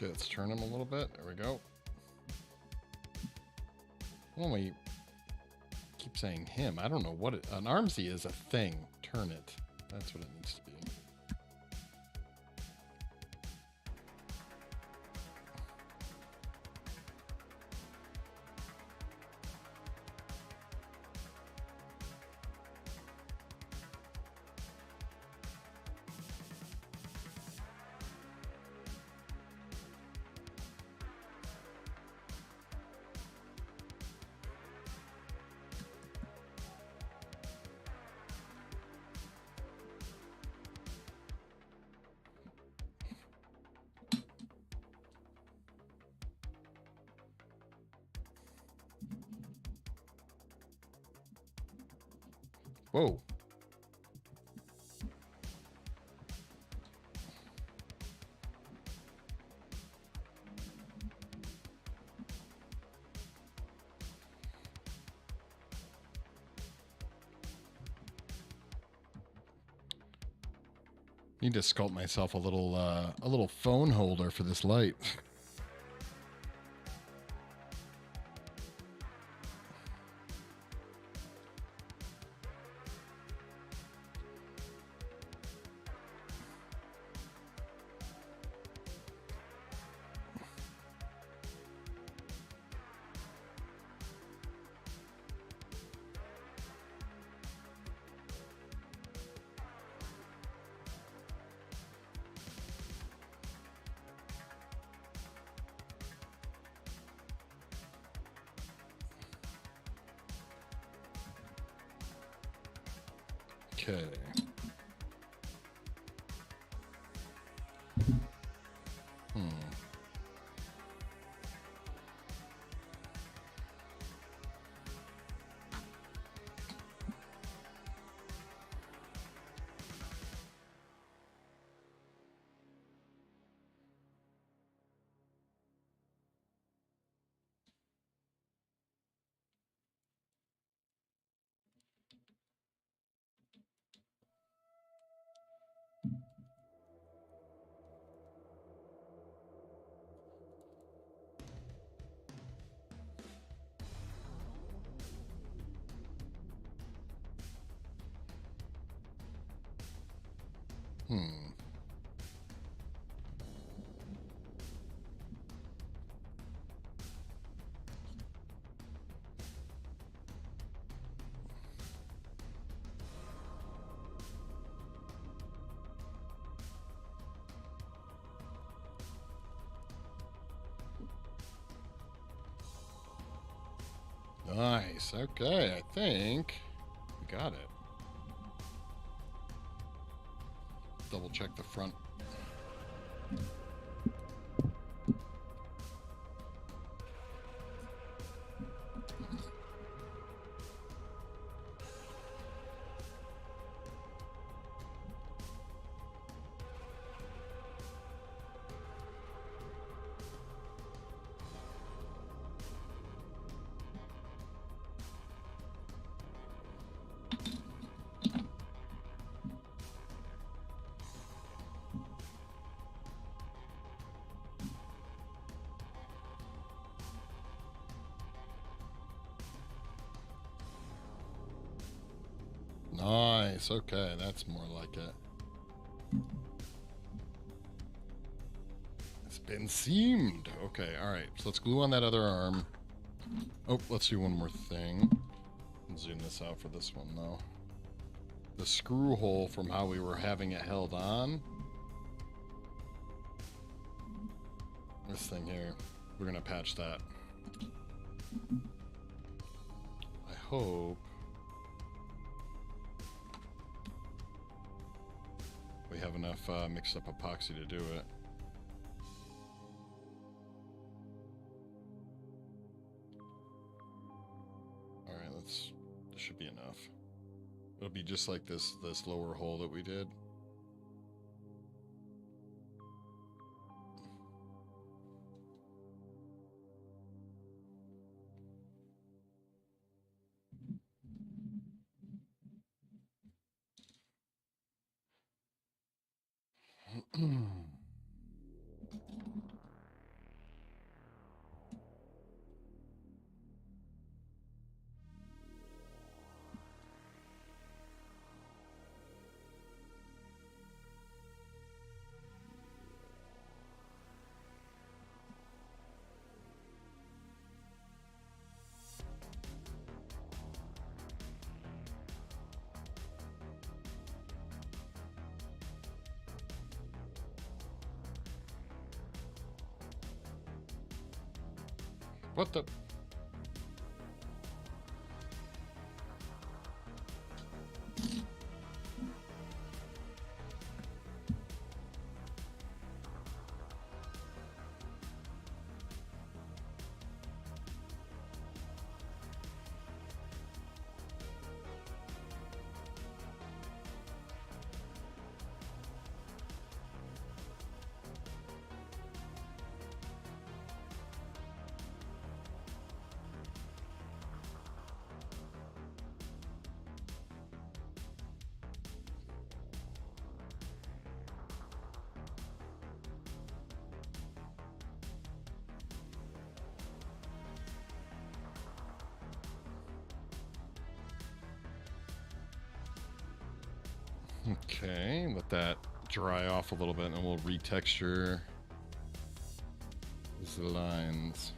Okay, let's turn him a little bit. There we go. Why don't we keep saying him? I don't know what an Armsie is a thing. Turn it. That's what it needs to be. Whoa. Need to sculpt myself a little phone holder for this light. Okay. Nice. Okay, I think we got it. Double check the front. Nice. Okay, that's more like it. It's been seamed. Okay, all right. So let's glue on that other arm. Oh, let's do one more thing. Zoom this out for this one, though. The screw hole from how we were having it held on. This thing here. We're going to patch that. I hope we have enough mixed up epoxy to do it. All right, this should be enough. It'll be just like this lower hole that we did. What the? Okay, let that dry off a little bit and then we'll retexture the lines.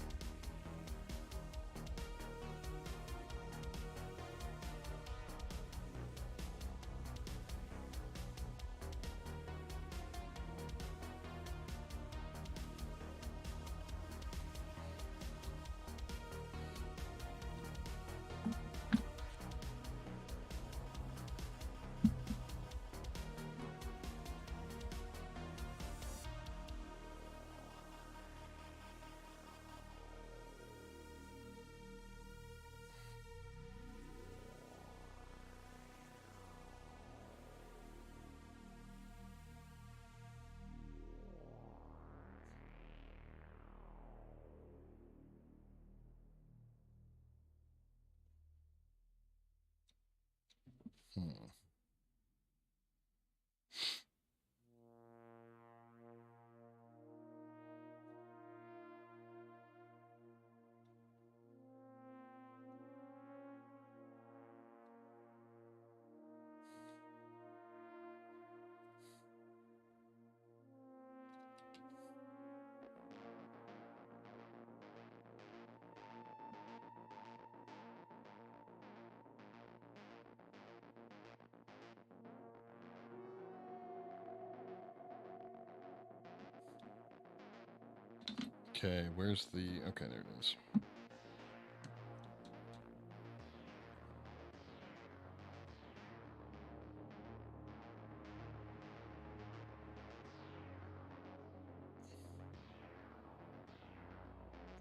Okay, where's the... Okay, there it is.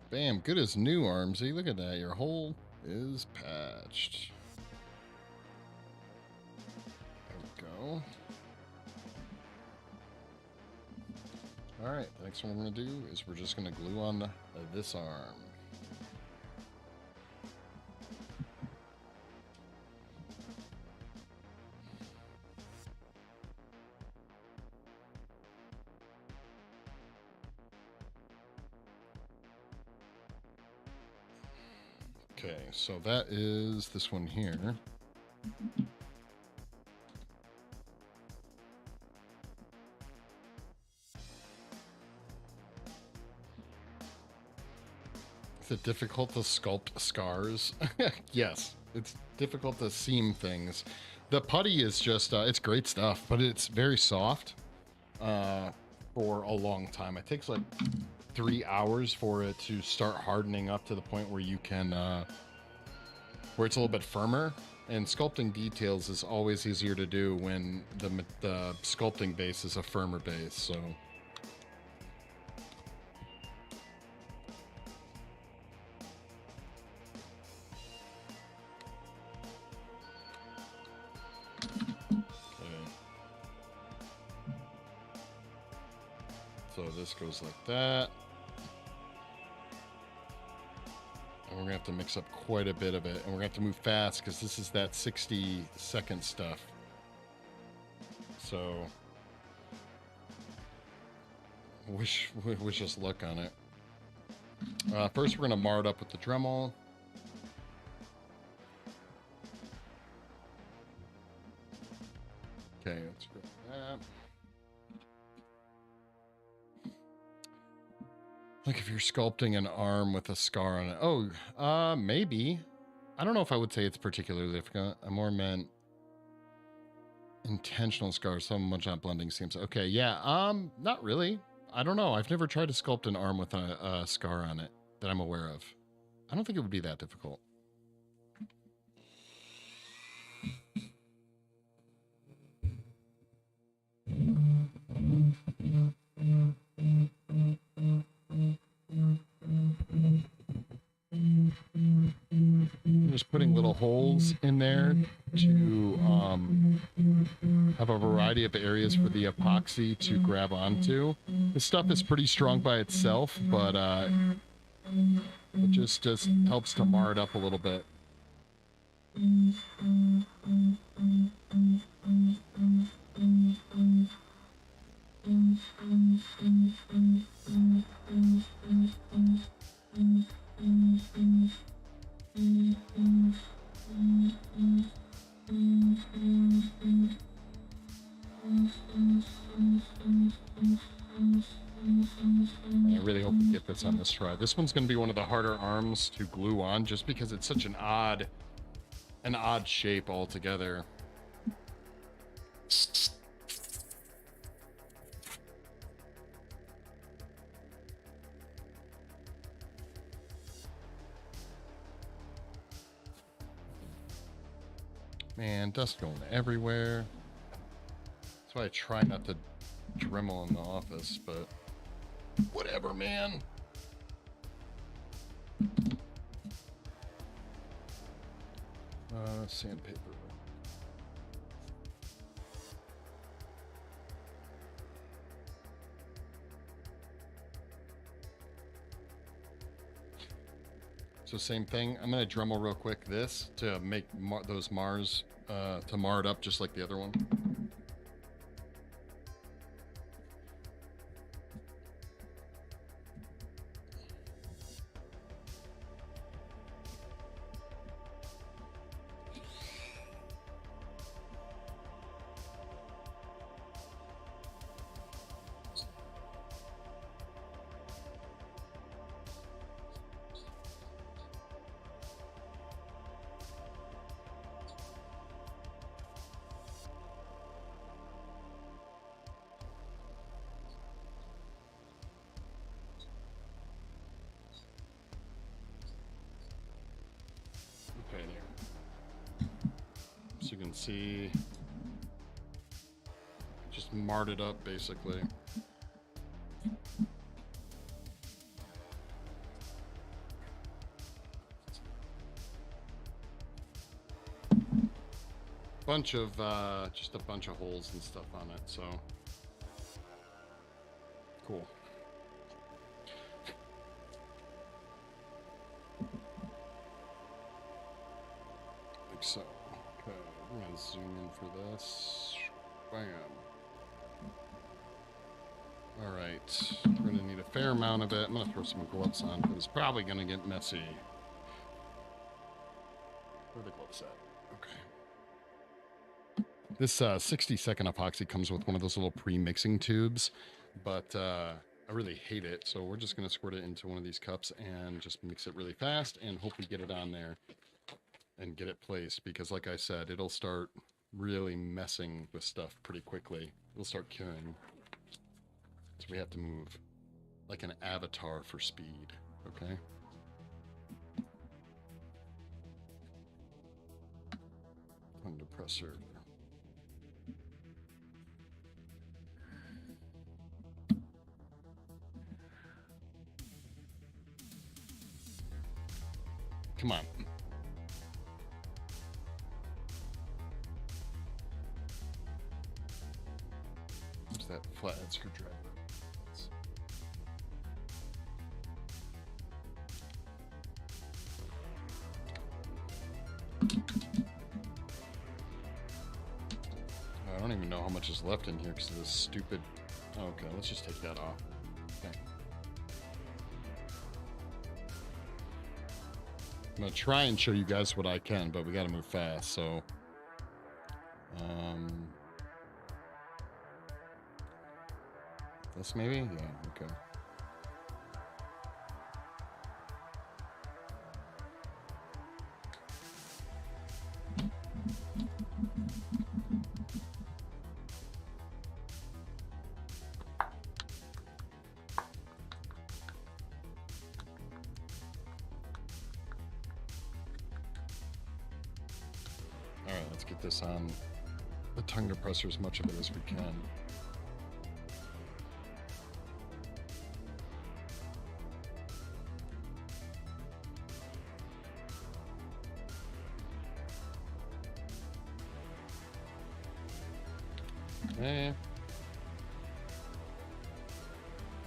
Bam, good as new, Armsie. Look at that, your hole is patched. There we go. All right, the next one we're gonna do is we're just gonna glue on this arm. Okay, so that is this one here. Is it difficult to sculpt scars? Yes, it's difficult to seam things. The putty is just, it's great stuff, but it's very soft for a long time. It takes like 3 hours for it to start hardening up to the point where you can, where it's a little bit firmer. And sculpting details is always easier to do when the sculpting base is a firmer base, so... So this goes like that. And we're gonna have to mix up quite a bit of it. And we're gonna have to move fast because this is that 60-second stuff. So wish us luck on it. First we're gonna mar it up with the Dremel. Okay, let's go with that. Like if you're sculpting an arm with a scar on it. Oh, maybe. I don't know if I would say it's particularly difficult. I more meant intentional scars. So much not blending seams. Okay, yeah. Not really. I don't know. I've never tried to sculpt an arm with a scar on it that I'm aware of. I don't think it would be that difficult. Just putting little holes in there to have a variety of areas for the epoxy to grab onto. This stuff is pretty strong by itself, but it just helps to mar it up a little bit. I really hope we get this on this try. This one's going to be one of the harder arms to glue on just because it's such an odd shape altogether. Man, dust going everywhere. That's why I try not to Dremel in the office, but whatever, man. Sandpaper. So same thing. I'm gonna Dremel real quick this to make those Mars to mar it up just like the other one. Okay, there. So you can see, just marred it up basically. Bunch of just a bunch of holes and stuff on it, so cool. Like so. Okay, I'm gonna zoom in for this. Bam. All right, we're gonna need a fair amount of it. I'm gonna throw some gloves on because it's probably gonna get messy. Where are the gloves at? Okay. This 60-second epoxy comes with one of those little pre-mixing tubes, but I really hate it, so we're just going to squirt it into one of these cups and just mix it really fast and hope we get it on there and get it placed, because like I said, it'll start really messing with stuff pretty quickly. It'll start curing. So we have to move like an avatar for speed, okay? Under pressure. Come on. Where's that flathead screwdriver? I don't even know how much is left in here because of this stupid... Okay, let's just take that off. Okay. I'm gonna try and show you guys what I can, but we gotta move fast, so... This maybe? Yeah, okay. get this on the tongue depressor as much of it as we can. Okay.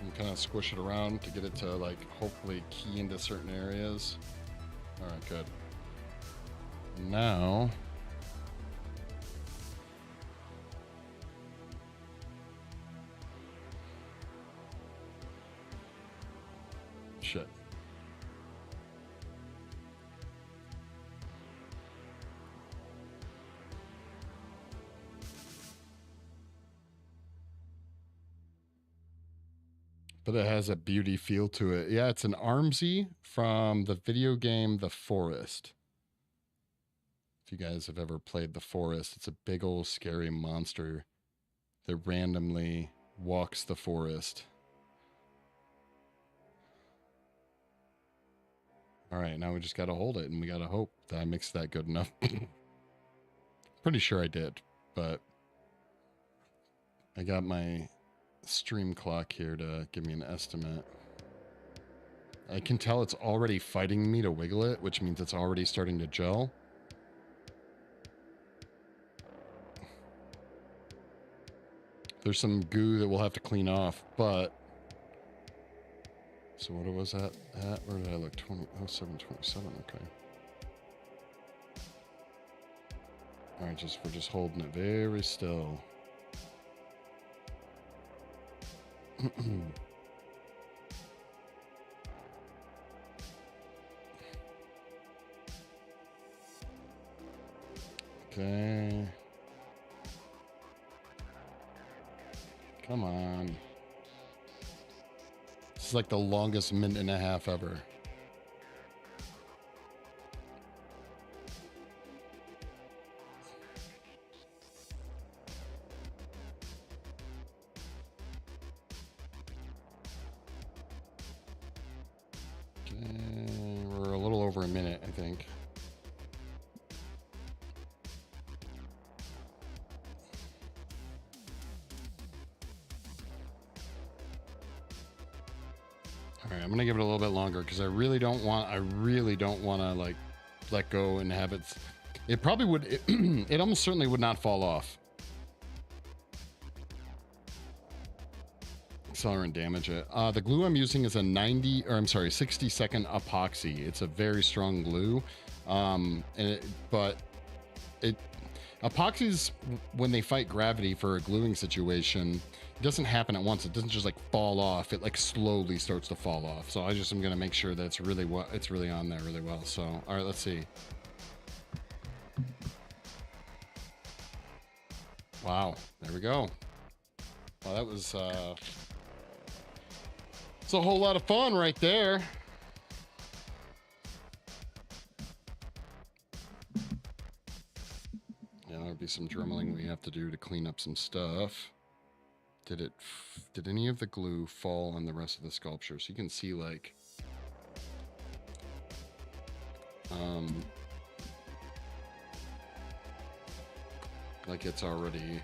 And kind of squish it around to get it to like hopefully key into certain areas. All right, good. Now shit. But it has a beauty feel to it. Yeah, it's an Armsie from the video game The Forest. If you guys have ever played The Forest, it's a big old scary monster that randomly walks the forest. All right, now we just got to hold it, and we got to hope that I mixed that good enough. Pretty sure I did, but I got my stream clock here to give me an estimate. I can tell it's already fighting me to wiggle it, which means it's already starting to gel. There's some goo that we'll have to clean off, but... So what was that at? Where did I look? 727, okay. Alright, we're just holding it very still. Okay. Come on. This is like the longest minute and a half ever. We're a little over a minute, I think. All right, I'm gonna give it a little bit longer because I really don't want to like let go and have it. It probably would. It almost certainly would not fall off. Accelerant damage it. The glue I'm using is a 60-second epoxy. It's a very strong glue, but epoxies, when they fight gravity for a gluing situation, it doesn't happen at once. It doesn't just like fall off. It like slowly starts to fall off. So I'm gonna make sure that it's really on there really well. So all right, let's see. Wow, there we go. Well, that was it's a whole lot of fun right there. Yeah, there'll be some dremeling we have to do to clean up some stuff. Did any of the glue fall on the rest of the sculpture? So you can see like it's already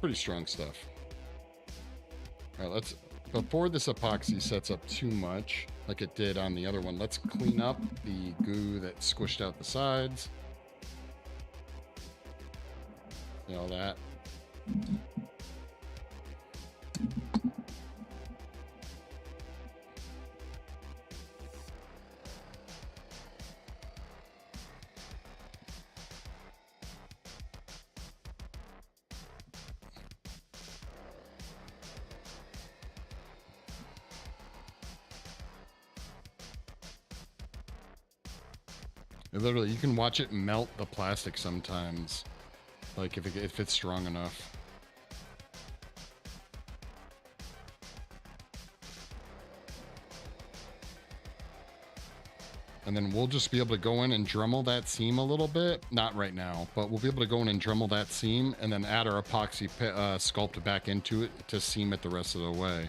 pretty strong stuff. All right, before this epoxy sets up too much like it did on the other one, let's clean up the goo that squished out the sides. You know that. Literally, you can watch it melt the plastic sometimes, like if it's strong enough. And then we'll just be able to go in and Dremel that seam a little bit. Not right now, but we'll be able to go in and Dremel that seam and then add our epoxy sculpt back into it to seam it the rest of the way.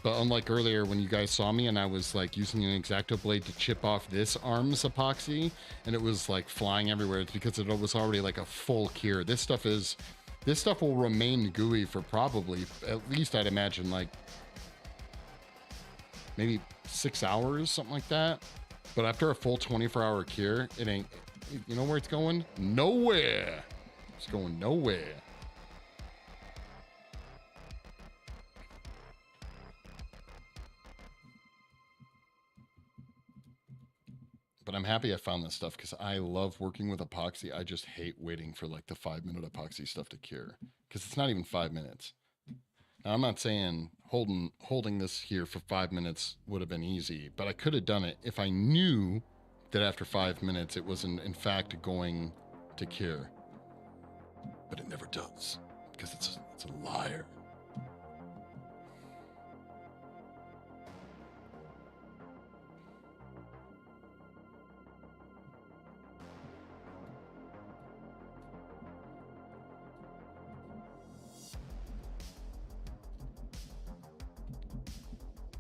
But unlike earlier when you guys saw me and I was like using an X-Acto blade to chip off this arm's epoxy and it was like flying everywhere, it's because it was already like a full cure. This stuff will remain gooey for probably, at least I'd imagine, like maybe 6 hours, something like that. But after a full 24-hour cure, it ain't, you know where it's going? Nowhere. It's going nowhere. But I'm happy I found this stuff because I love working with epoxy. I just hate waiting for like the 5-minute epoxy stuff to cure because it's not even 5 minutes. Now, I'm not saying holding this here for 5 minutes would have been easy, but I could have done it if I knew that after 5 minutes it was in fact going to cure. But it never does because it's a liar.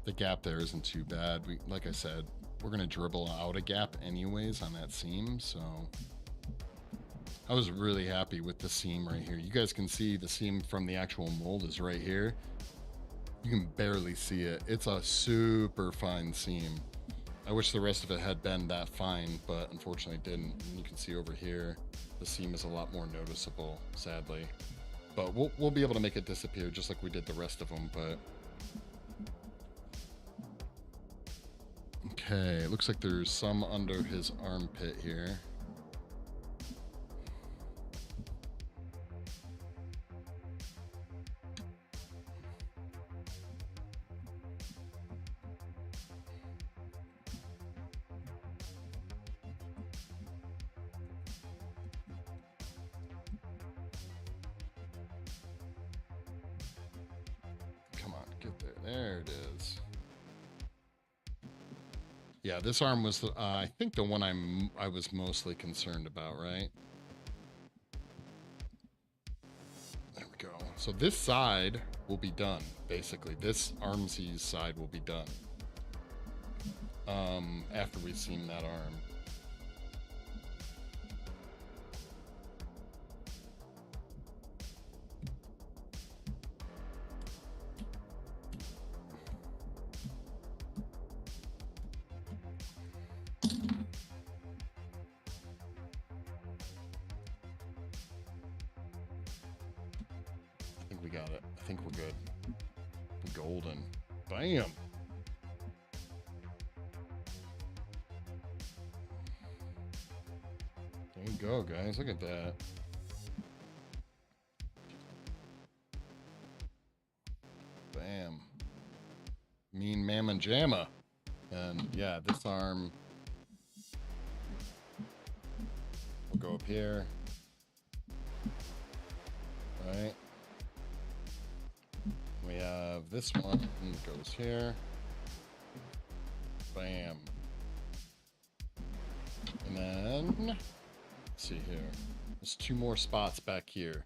The gap there isn't too bad. Like I said, we're gonna dribble out a gap anyways on that seam, so I was really happy with the seam right here. You guys can see the seam from the actual mold is right here. You can barely see it. It's a super fine seam. I wish the rest of it had been that fine, but unfortunately it didn't. And you can see over here, the seam is a lot more noticeable, sadly. But we'll be able to make it disappear just like we did the rest of them, but okay, it looks like there's some under his armpit here. Come on, get there. There it is. Yeah, this arm was, I think, the one I was mostly concerned about, right? There we go. So this side will be done, basically. This Armsie's side will be done after we seam that arm. We got it. I think we're good. We're golden. Bam. There you go, guys. Look at that. Bam. Mean Mamma Jamma. And yeah, this arm will go up here. Right. We have this one, and it goes here. Bam. And then, let's see here. There's 2 more spots back here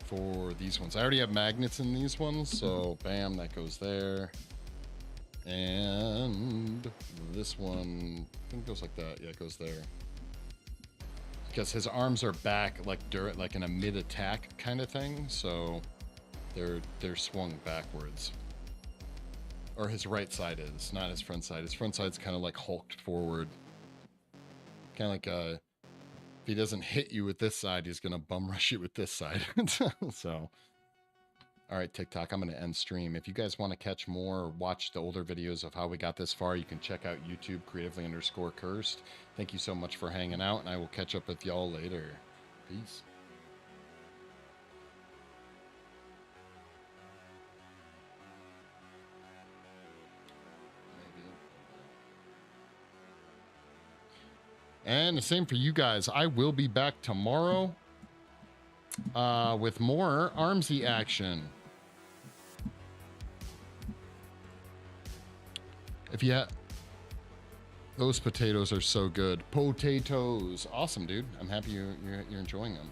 for these ones. I already have magnets in these ones, so bam, that goes there. And this one, I think it goes like that. Yeah, it goes there. Because his arms are back like in a mid-attack kind of thing, so they're swung backwards. Or his right side is, not his front side. His front side's kind of like hulked forward. Kind of like if he doesn't hit you with this side, he's gonna bum rush you with this side. So, all right, TikTok, I'm gonna end stream. If you guys want to catch more or watch the older videos of how we got this far, you can check out YouTube creatively_cursed. Thank you so much for hanging out, and I will catch up with y'all later. Peace. And the same for you guys. I will be back tomorrow with more Armsie action. If you those potatoes are so good. Potatoes. Awesome, dude. I'm happy you're enjoying them.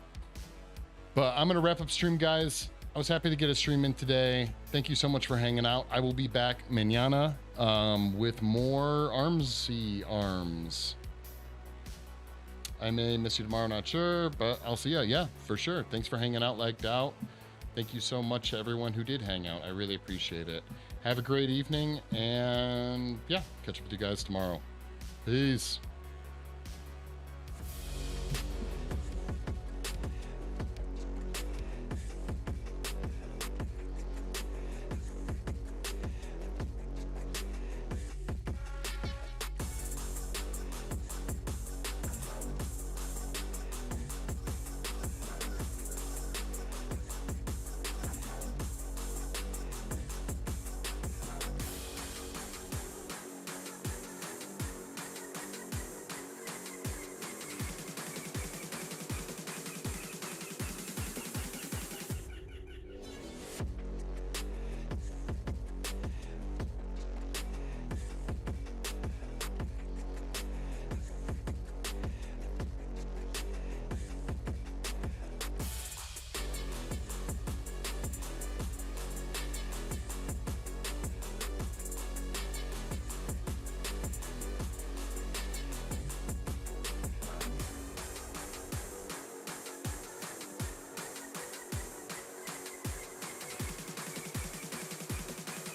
But I'm going to wrap up stream, guys. I was happy to get a stream in today. Thank you so much for hanging out. I will be back mañana with more Armsie arms. I may miss you tomorrow, not sure, but I'll see ya. Yeah, for sure. Thanks for hanging out, legged out. Thank you so much to everyone who did hang out. I really appreciate it. Have a great evening, and yeah, catch up with you guys tomorrow. Peace.